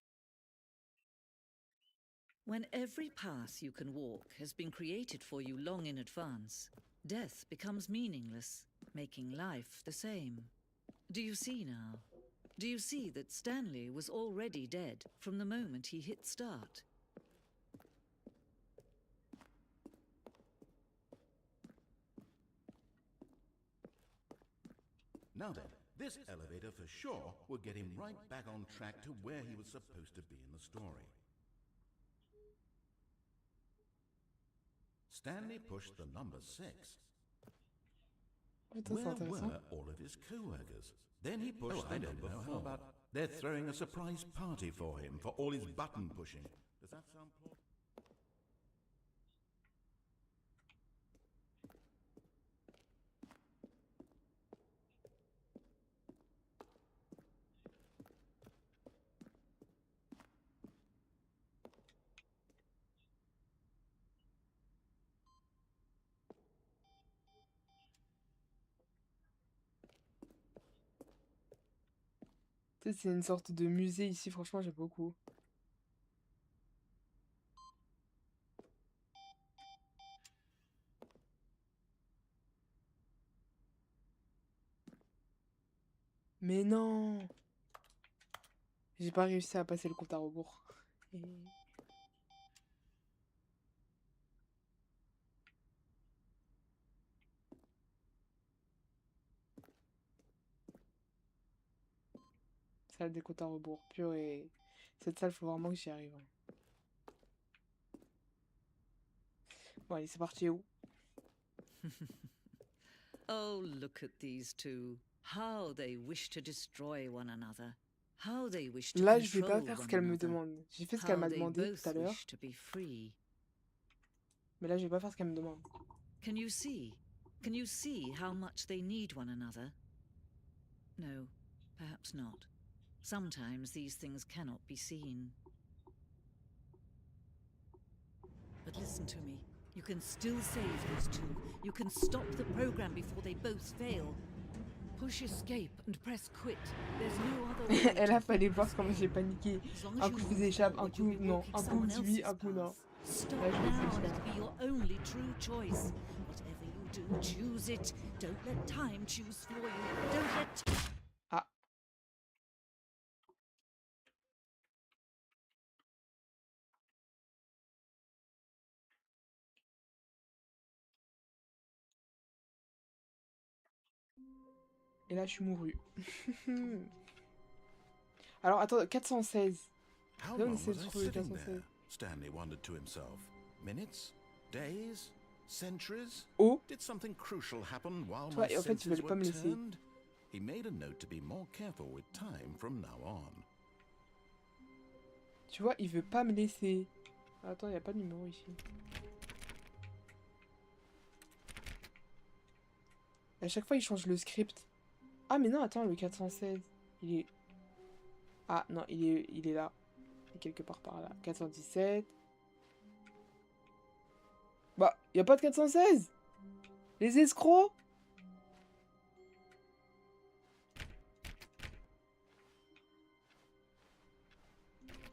E: When every path you can walk has been created for you long in advance, death becomes meaningless, making life the same. Do you see now? Do you see that Stanley was already dead from the moment he hit start?
D: Now then, this elevator for sure would get him right back on track to where he was supposed to be in the story. Stanley pushed the number 6.
A: Putain, c'est
D: Where
A: intéressant.
D: were all of his co-workers? Then he pushed the number 4. How about they're throwing a surprise party for him for all his button pushing? Does that sound plausible?
A: Tu sais, c'est une sorte de musée ici, franchement, j'aime beaucoup. Mais non! J'ai pas réussi à passer le compte à rebours. Et- Salle des comptes à rebours, purée. Cette salle, faut vraiment que j'y arrive, hein. Bon, allez, c'est parti, où?
E: Oh, look at these two. How they wish to destroy one another. How they wish to
A: Là, je vais pas
E: control
A: faire ce
E: one
A: qu'elle me
E: another.
A: demande. J'ai fait ce qu'elle
E: How
A: m'a
E: they
A: demandé tout à
E: both
A: l'heure,
E: wish to be free.
A: mais là, je vais pas faire ce qu'elle me demande.
E: Can you see? Can you see how much they need one another? No, perhaps not. Sometimes these things cannot be seen. But listen to me. You can still save these two. You can stop the program before they both fail. Push escape and press quit. There's no other way.
A: Elle a
E: to
A: fallu
E: beat
A: voir
E: this
A: comment
E: game.
A: j'ai paniqué.
E: As long as
A: Un
E: you
A: coup, je
E: move
A: vous échappe, un
E: forward, you'll
A: coup,
E: be
A: non.
E: walking
A: Un coup,
E: someone
A: oui,
E: else's
A: un coup, non.
E: path. Stop
A: Là, je vous
E: now and
A: échappe.
E: it'll be your only true choice. Whatever you do, choose it. Don't let time choose for you. Don't let
A: Ah, et là, je suis mourue. Alors, attends, 416.
B: How
A: Là, on
B: long
A: essaie
B: was
A: de
B: I
A: trouver le
B: sitting
A: 416.
B: there? Stanley wondered to himself. Minutes? Days? Centuries?
A: Oh,
B: Did something crucial happen while
A: toi,
B: my
A: et en fait, ils
B: senses
A: veulent pas
B: were
A: me laisser.
B: turned? He made a note to be more careful with time from now on.
A: Tu vois, il veut pas me laisser. Attends, il y a pas de numéro ici. À chaque fois, il change le script. Ah, mais non, attends, le 416. Il est... Ah, non, il est là. Il est quelque part par là. 417. Bah, y a pas de 416. Les escrocs.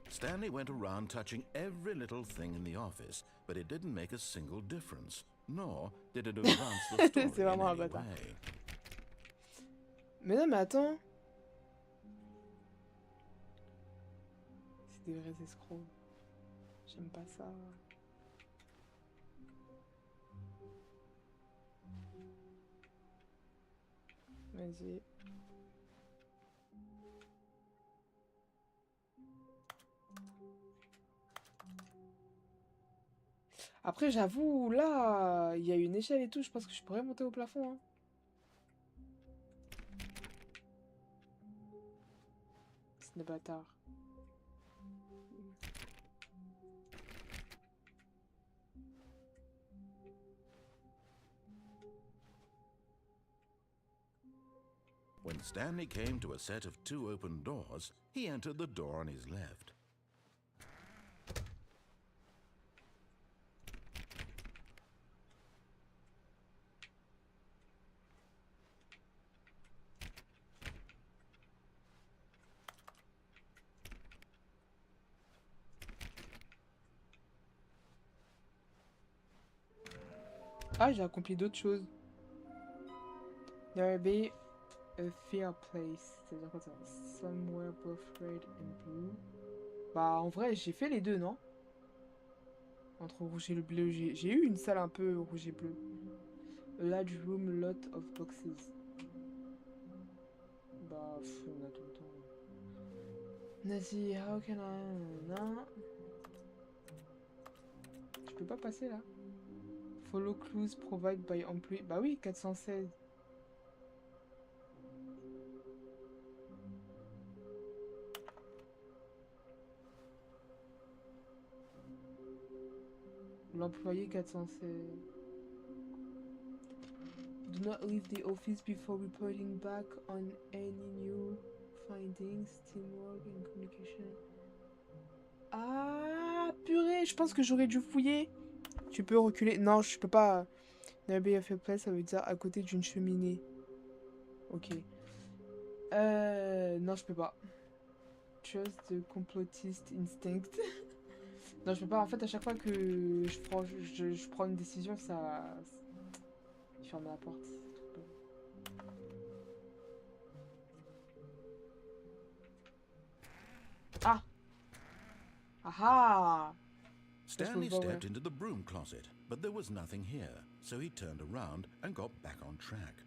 B: Stanley went around touching every little thing in the office, but it didn't make a single difference, nor did it advance the story
A: C'est
B: in
A: vraiment un
B: any
A: bâtard.
B: way.
A: Mais non, mais attends. C'est des vrais escrocs. J'aime pas ça. Vas-y. Après, j'avoue, là, il y a une échelle et tout. Je pense que je pourrais monter au plafond, hein. C'est des bâtards.
D: When Stanley came to a set of 2 open doors, he entered the door on his left.
A: Ah, j'ai accompli d'autres choses. There be a fireplace. C'est-à-dire quoi ça? Somewhere both red and blue. Bah, en vrai, j'ai fait les deux, non? Entre rouge et le bleu. J'ai eu une salle un peu rouge et bleu. A large room, lot of boxes. Bah, on a tout le temps. Nazi, how can I... Non. Je peux pas passer là. Follow clues provided by employee. Bah oui, 416. L'employé 416. Do not leave the office before reporting back on any new findings, teamwork and communication. Ah, purée, je pense que j'aurais dû fouiller. Tu peux reculer. Non, je peux pas. Nearby a place, ça veut dire à côté d'une cheminée. Ok. Non, je peux pas. Trust the complotist instinct. Non, je peux pas. En fait, à chaque fois que je prends une décision, ça... Il ferme la porte. Ah! Aha!
D: Stanley stepped into the broom closet, but there was nothing here, so he turned around and got back on track.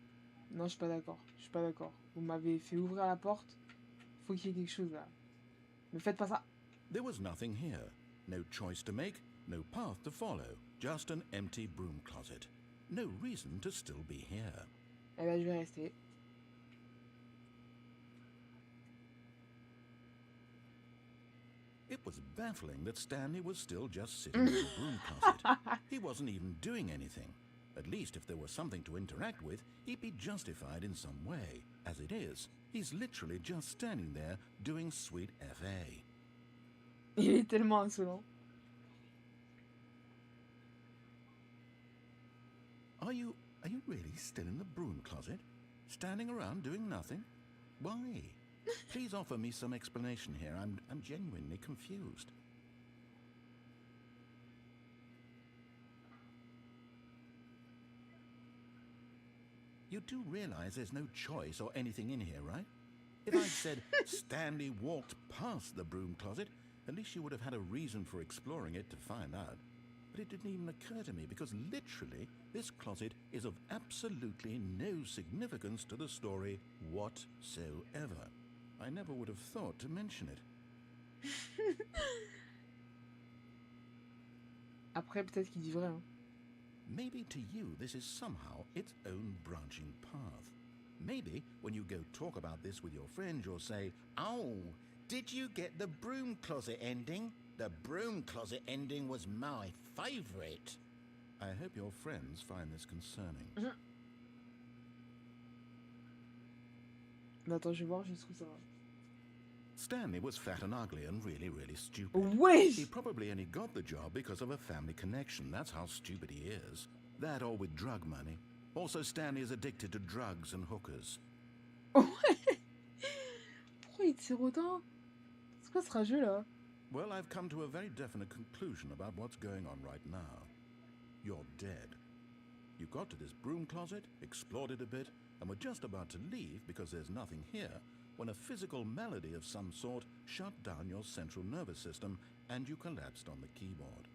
A: Non, je suis pas d'accord. Je suis pas d'accord. Vous m'avez fait ouvrir la porte. Faut qu'il y ait quelque chose là. Ne faites pas ça.
D: There was nothing here. No choice to make, no path to follow. Just an empty broom closet. No reason to still be here.
A: Eh ben, je vais rester.
D: It was baffling that Stanley was still just sitting in the broom closet. He wasn't even doing anything. At least if there was something to interact with, he'd be justified in some way. As it is, he's literally just standing there doing sweet FA.
A: Il est tellement insolent.
D: Are you really still in the broom closet? Standing around doing nothing? Why? Please offer me some explanation here. I'm genuinely confused. You do realize there's no choice or anything in here, right? If I'd said Stanley walked past the broom closet, at least you would have had a reason for exploring it to find out. But it didn't even occur to me because literally this closet is of absolutely no significance to the story whatsoever. I never would have thought to mention it.
A: Après, peut-être qu'il dit vrai. Hein.
D: Maybe to you this is somehow its own branching path. Maybe when you go talk about this with your friend, you'll say, "Oh, did you get the broom closet ending? The broom closet ending was my favorite." I hope your friends find this concerning.
A: Mais attends, je vais voir jusqu'où ça va.
D: Stanley was fat and ugly and really, really stupid.
A: Wesh!
D: He probably only got the job because of a family connection. That's how stupid he is. That or with drug money. Also, Stanley is addicted to drugs and hookers.
A: Ouais! Pourquoi il tire autant? C'est quoi ce rageux là?
D: Well, I've come to a very definite conclusion about what's going on right now. You're dead. You got to this broom closet, explored it a bit, and were just about to leave because there's nothing here when a physical malady of some sort shut down your central nervous system and you collapsed on the keyboard.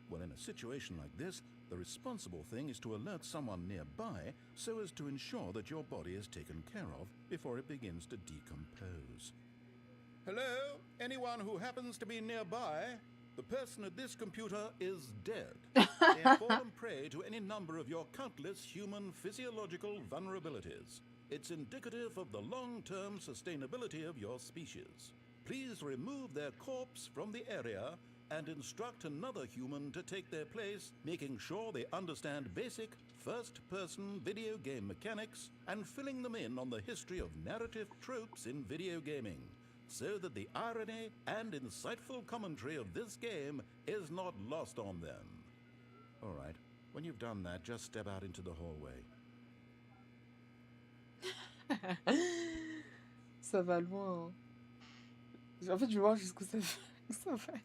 D: Well, in a situation like this, the responsible thing is to alert someone nearby so as to ensure that your body is taken care of before it begins to decompose. Hello? Anyone who happens to be nearby? The person at this computer is dead. They have fallen prey to any number of your countless human physiological vulnerabilities. It's indicative of the long-term sustainability of your species. Please remove their corpse from the area and instruct another human to take their place, making sure they understand basic first-person video game mechanics and filling them in on the history of narrative tropes in video gaming, so that the irony and insightful commentary of this game is not lost on them. All right, when you've done that, just step out into the hallway.
A: Ça va loin. Hein. En fait, je vais voir jusqu'où ça va aller.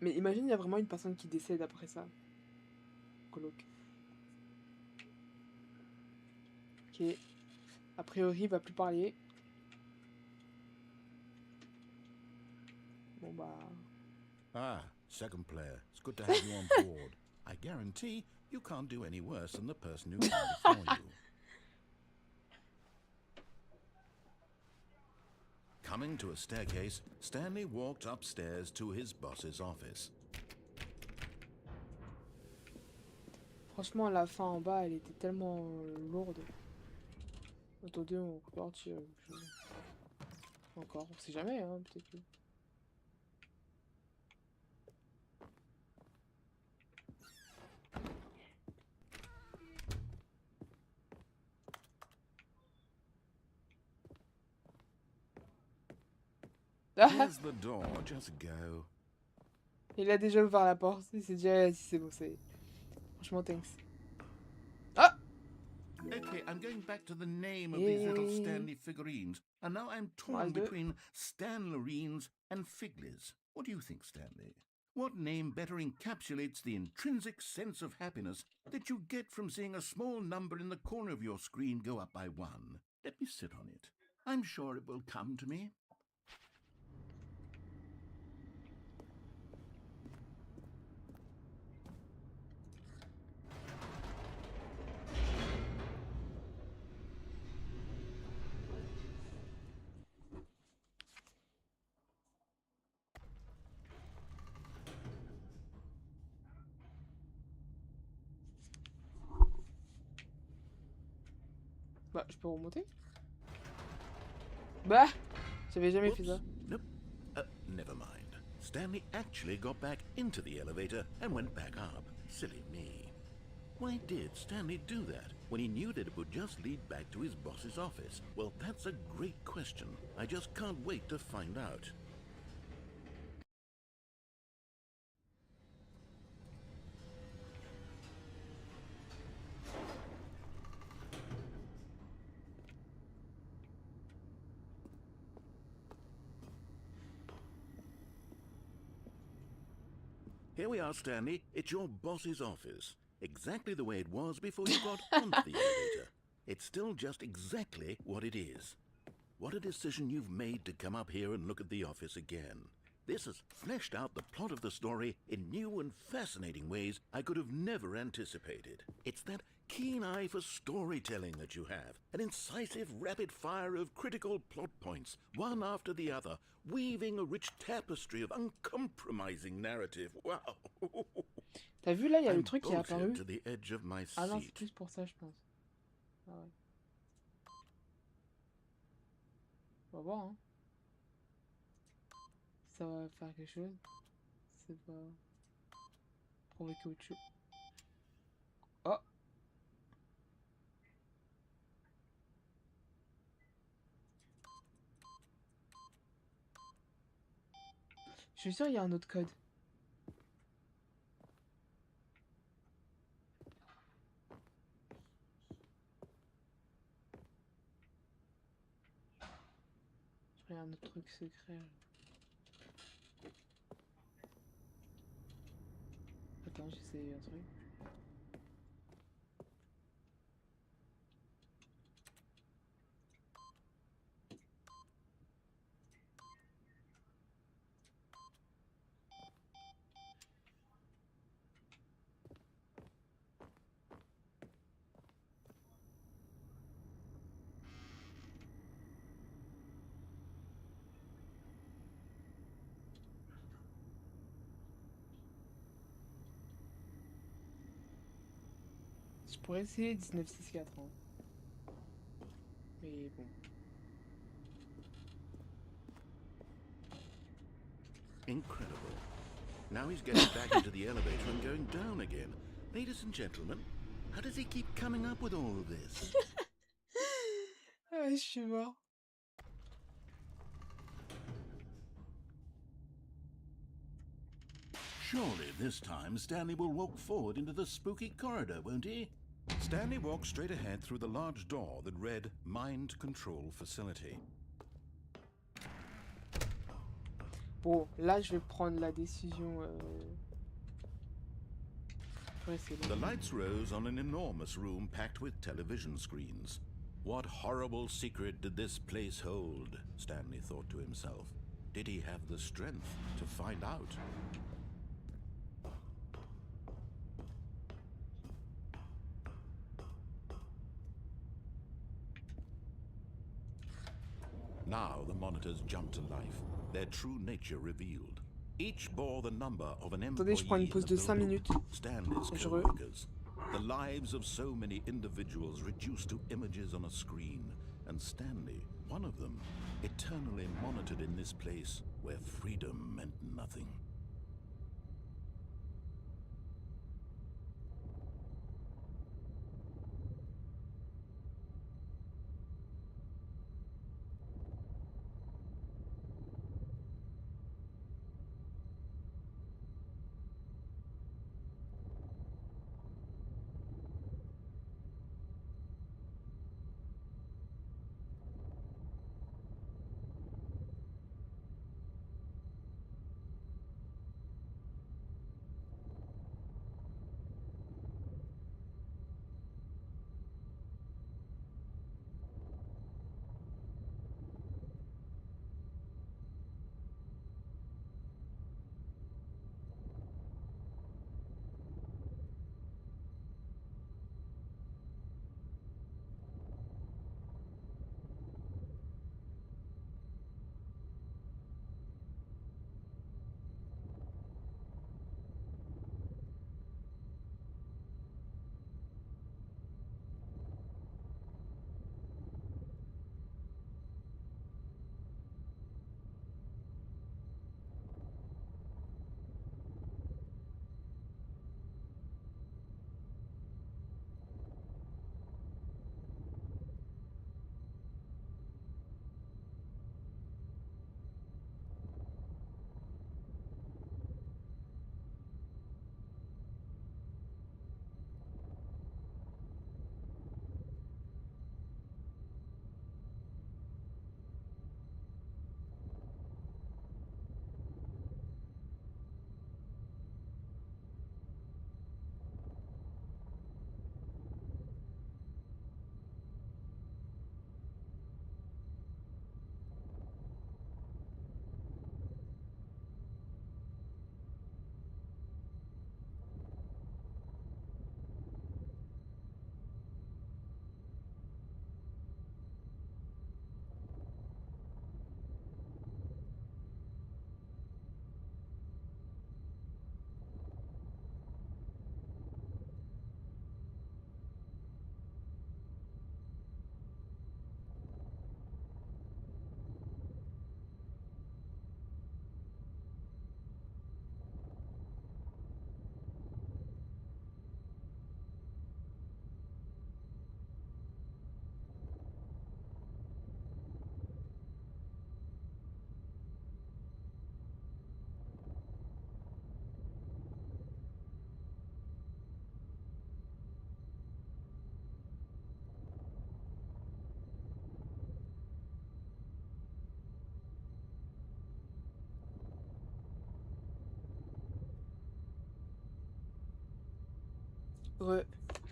A: Mais imagine, il y a vraiment une personne qui décède après ça. Coloc. Ok. A priori, il va plus parler. Bon bah...
D: Ah, second player. It's good to have you on board. I guarantee you can't do any worse than the person who came before you. Coming to a staircase, Stanley walked upstairs to his boss's office.
A: Franchement, la fin en bas, elle était tellement lourde. Attendez, on repartit. Encore, on sait jamais, hein, peut-être que...
D: Here's the door, just go.
A: Il a déjà ouvert la porte, il s'est déjà dit c'est bon, c'est... Franchement, thanks. Ah!
D: Okay, I'm going back to the name of these little Stanley figurines, and now I'm torn between Stanlerines and Figlies. What do you think, Stanley? What name better encapsulates the intrinsic sense of happiness that you get from seeing a small number in the corner of your screen go up by 1? Let me sit on it. I'm sure it will come to me.
A: Bah, je peux remonter? Bah! J'avais jamais fait ça.
D: Nope. Never mind. Stanley actually got back into the elevator and went back up. Silly me. Why did Stanley do that when he knew that it would just lead back to his boss's office? Well, that's a great question. I just can't wait to find out. Here we are, Stanley. It's your boss's office. Exactly the way it was before you got onto the elevator. It's still just exactly what it is. What a decision you've made to come up here and look at the office again. This has fleshed out the plot of the story in new and fascinating ways I could have never anticipated. It's that keen eye for storytelling that you have, an incisive rapid fire of critical plot points, one after the other, weaving a rich tapestry of uncompromising narrative. Wow!
A: T'as vu là, il y a le
D: I'm
A: truc qui est
D: bolted
A: apparu.
D: to the edge of my
A: Ah non, c'est
D: seat.
A: plus pour ça, je pense. Ah ouais. On va voir, hein. Ça va faire quelque chose. C'est pas... provoquer autre chose. Oh! Je suis sûr il y a un autre code. Il y a un autre truc secret. Attends, j'essaie un truc. Je pourrais essayer 1964. Hein. Mais bon.
B: Incredible. Now he's getting back into the elevator and going down again. Ladies and gentlemen, how does he keep coming up with all of this?
A: Ah, je suis mort.
D: Surely this time Stanley will walk forward into the spooky corridor, won't he? Stanley walked straight ahead through the large door that read Mind Control Facility.
A: Bon, là, je vais prendre la décision. Pour essayer
D: The lights rose on an enormous room packed with television screens. What horrible secret did this place hold? Stanley thought to himself. Did he have the strength to find out? Now the monitors jumped to life, their true nature revealed. Each bore the number of an employee.
A: Attendez, je prends une pause de 5 minutes.
D: Stanley's co-workers. The lives of so many individuals reduced to images on a screen, and Stanley, one of them, eternally monitored in this place where freedom meant nothing.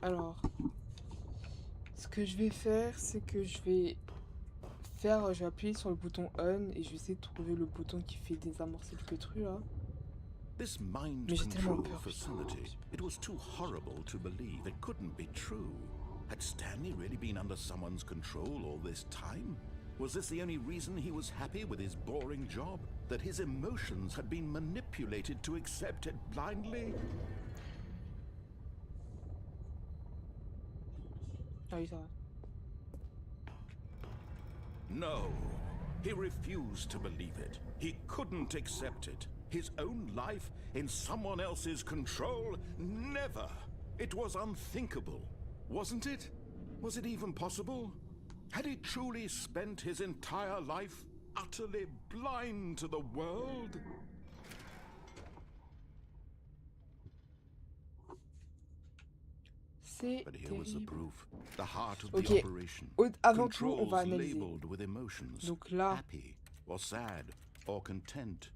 A: Alors, ce que je vais faire, c'est que je vais appuyer sur le bouton on et je vais essayer de trouver le bouton qui fait désamorcer le pétru là.
D: This mind
A: Mais j'ai tellement
D: control
A: peur.
D: facility, it was too horrible to believe. It couldn't be true. Had Stanley really been under someone's control all this time? Was this the only reason he was happy with his boring job? That his emotions had been manipulated to accept it blindly?
A: Ah oui, ça va.
D: No. He refused to believe it. He couldn't accept it. His own life in someone else's control? Never. It was unthinkable, wasn't it? Was it even possible? Had he truly spent his entire life utterly blind to the world?
A: C'est
D: But here was the
A: terrible.
D: proof, the heart of
A: Ok.
D: the operation.
A: Avant tout, on va
D: Controls
A: analyser.
D: labeled with emotions.
A: Donc là,
D: Happy or sad or content.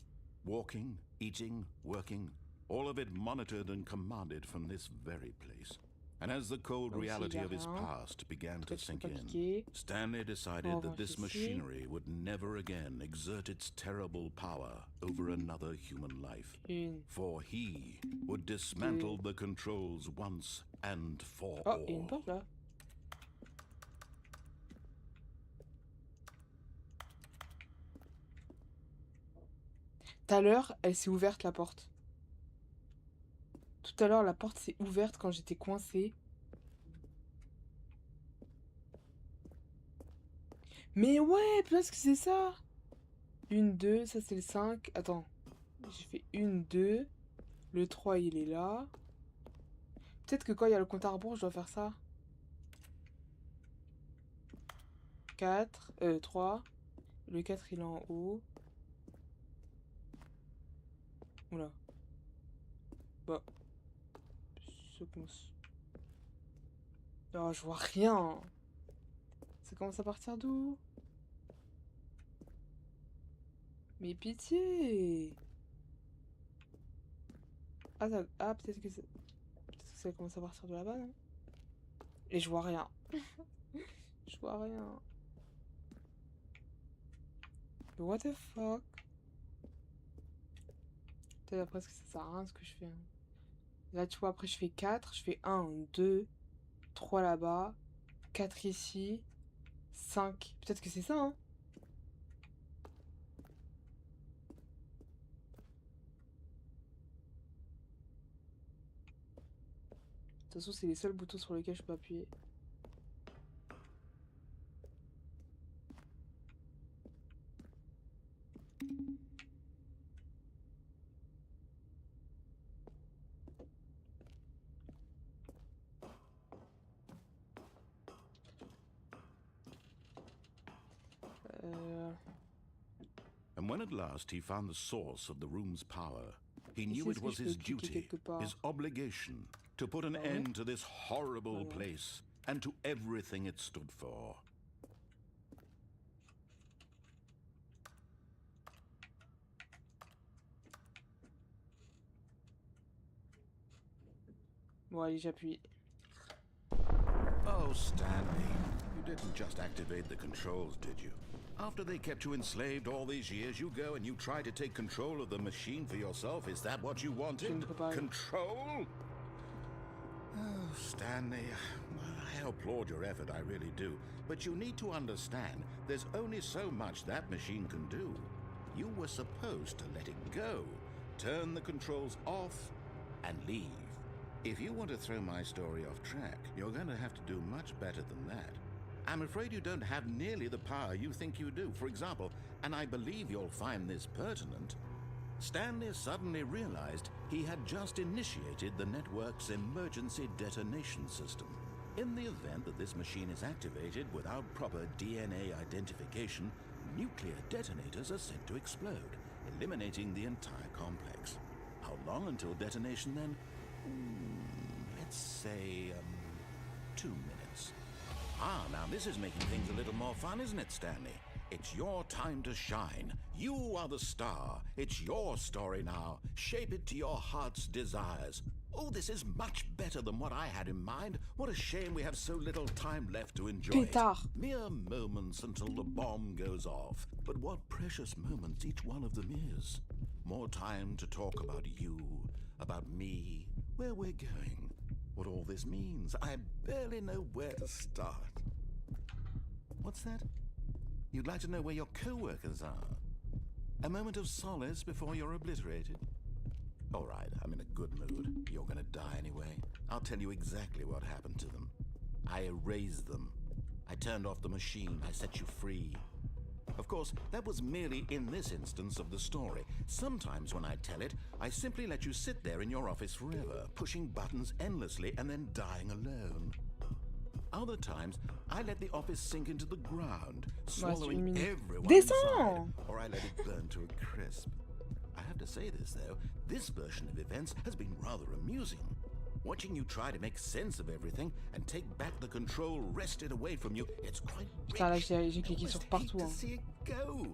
D: Walking, eating, working. All of it monitored and commanded from this very place. And as the cold
A: Là aussi,
D: reality
A: y a
D: of his
A: rien.
D: past began to
A: Peut-être
D: sink
A: pas
D: in,
A: cliquer.
D: Stanley
A: On
D: decided
A: va
D: that this
A: voir ici.
D: machinery would never again exert its terrible power over another human life.
A: Une.
D: For he would dismantle the controls once and for
A: Oh, et une
D: all.
A: porte là. Tout à l'heure, elle s'est ouverte la porte. Tout à l'heure, la porte s'est ouverte quand j'étais coincée. Mais ouais, parce que c'est ça. 1, 2, ça c'est le 5. Attends. J'ai fait 1, 2. Le 3, il est là. Peut-être que quand il y a le compte à rebours, je dois faire ça. 4, 3. Le 4, il est en haut. Oula. Bah. Ça commence. Oh, je vois rien. Ça commence à partir d'où? Mais pitié! Ah, peut-être que ça commence à partir de là-bas, non? Et je vois rien. Je vois rien. What the fuck? Peut-être après, que ça sert à rien ce que je fais. Hein. Là, tu vois, après, je fais 4. Je fais 1, 2, 3 là-bas. 4 ici. 5. Peut-être que c'est ça, hein? De toute façon, c'est les seuls boutons sur lesquels je peux appuyer.
D: And when at last he found the source of the room's power, he knew
A: c'est
D: it
A: ce que
D: was
A: je
D: his
A: peux cliquer
D: duty,
A: quelque part.
D: his obligation, to put an
A: Ah ouais?
D: end to this horrible
A: Ah non.
D: place and to everything it stood for.
A: Bon, allez, j'appuie.
D: Oh, Stanley, you didn't just activate the controls, did you? After they kept you enslaved all these years, you go and you try to take control of the machine for yourself. Is that what you wanted? Control? Oh, Stanley, I applaud your effort, I really do. But you need to understand, there's only so much that machine can do. You were supposed to let it go, turn the controls off, and leave. If you want to throw my story off track, you're going to have to do much better than that. I'm afraid you don't have nearly the power you think you do. For example, and I believe you'll find this pertinent, Stanley suddenly realized he had just initiated the network's emergency detonation system. In the event that this machine is activated without proper DNA identification, nuclear detonators are said to explode, eliminating the entire complex. How long until detonation then? Let's say, 2 minutes. Ah, now this is making things a little more fun, isn't it, Stanley? It's your time to shine. You are the star. It's your story now. Shape it to your heart's desires. Oh, this is much better than what I had in mind. What a shame we have so little time left to enjoy it.
A: Pétard.
D: Mere moments until the bomb goes off. But what precious moments each one of them is. More time to talk about you, about me, where we're going, what all this means. I barely know where to start. What's that? You'd like to know where your co-workers are? A moment of solace before you're obliterated? All right, I'm in a good mood. You're gonna die anyway. I'll tell you exactly what happened to them. I erased them. I turned off the machine. I set you free. Of course, that was merely in this instance of the story. Sometimes when I tell it, I simply let you sit there in your office forever, pushing buttons endlessly and then dying alone. Other times, I let the office sink into the ground, swallowing everyone
A: Descends!
D: inside, or I let it burn to a crisp. I have to say this, though, this version of events has been rather amusing. Watching you try to make sense of everything and take back the control wrested away from you, it's quite rich.
A: Putain, là, j'ai cliqué
D: I
A: sur
D: almost
A: partout.
D: hate
A: Hein.
D: to see it go.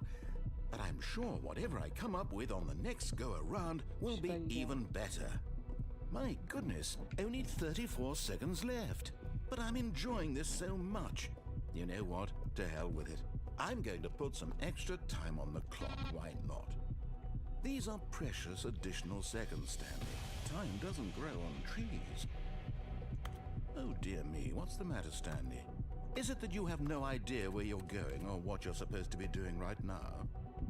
D: But I'm sure whatever I come up with on the next go-around will be even better. My goodness, only 34 seconds left. But I'm enjoying this so much. You know what? To hell with it. I'm going to put some extra time on the clock, why not? These are precious additional seconds, Stanley. Time doesn't grow on trees. Oh dear me, what's the matter, Stanley? Is it that you have no idea where you're going or what you're supposed to be doing right now?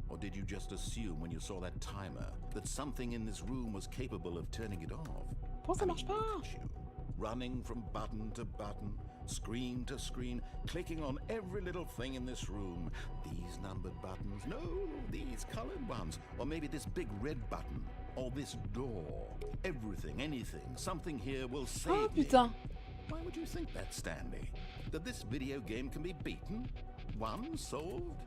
D: Or did you just assume when you saw that timer that something in this room was capable of turning it off?
A: Pourquoi ça marche pas?
D: Look at you, running from button to button, screen to screen, clicking on every little thing in this room. These numbered buttons, no, these colored ones, or maybe this big red button, or this door. Everything, anything, something here will save
A: Oh
D: me.
A: putain!
D: Why would you think that, Stanley? That this video game can be beaten? Won? Solved?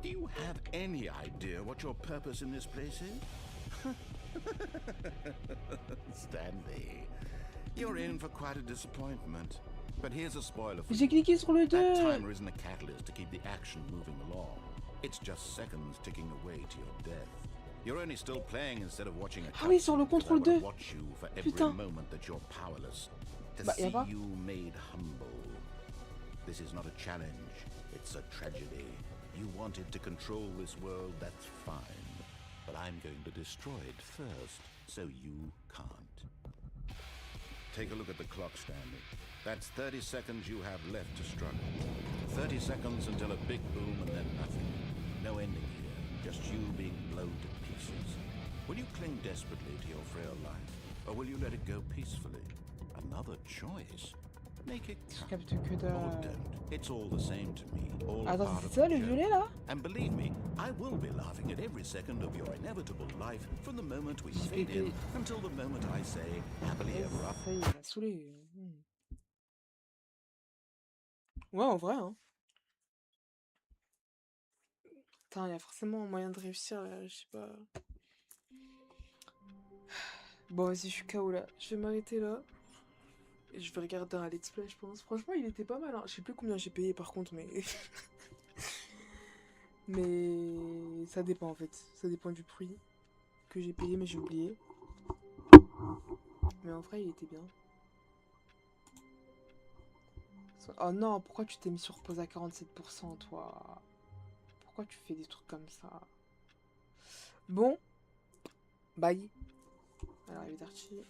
D: Do you have any idea what your purpose in this place is? Stanley, you're in for quite a disappointment. But here's a spoiler for
A: J'ai
D: you.
A: cliqué sur le
D: That
A: 2!
D: timer isn't a catalyst to keep the action moving along. It's just seconds ticking away to your death. You're only still playing instead of watching a
A: Ah oui, sur le
D: cutscene, 'cause I
A: contrôle
D: wanna
A: 2.
D: watch you for every
A: Putain.
D: moment that you're powerless. To
A: Bah, y a
D: see
A: pas.
D: you made humble. This is not a challenge. It's a tragedy. You wanted to control this world, that's fine. But I'm going to destroy it first, so you can't. Take a look at the clock, Stanley. That's 30 seconds you have left to struggle. 30 seconds until a big boom and then nothing. No ending here, just you being blown to pieces. Will you cling desperately to your frail life, or will you let it go peacefully? Another choice. Make it
A: Je
D: count.
A: capte que
D: Or
A: dalle.
D: don't. It's all the same to me. All
A: Attends,
D: part
A: c'est
D: of
A: ça
D: the
A: le
D: joke.
A: violet là?
D: And believe me, I will be laughing at every second of your inevitable life from the moment we
A: J'ai
D: fade in
A: cliqué.
D: until the moment I say happily ever after.
A: Ça y est, il m'a saoulé. Ouais, en vrai, hein. Putain, il y a forcément un moyen de réussir là, je sais pas. Bon, vas-y, je suis KO là. Je vais m'arrêter là. Et je vais regarder un let's play, je pense. Franchement, il était pas mal, hein. Je sais plus combien j'ai payé par contre, mais. Mais ça dépend en fait. Ça dépend du prix que j'ai payé, mais j'ai oublié. Mais en vrai, il était bien. Oh non, pourquoi tu t'es mis sur pause à 47%, toi? Pourquoi tu fais des trucs comme ça? Bon, bye. Alors, arrivederci.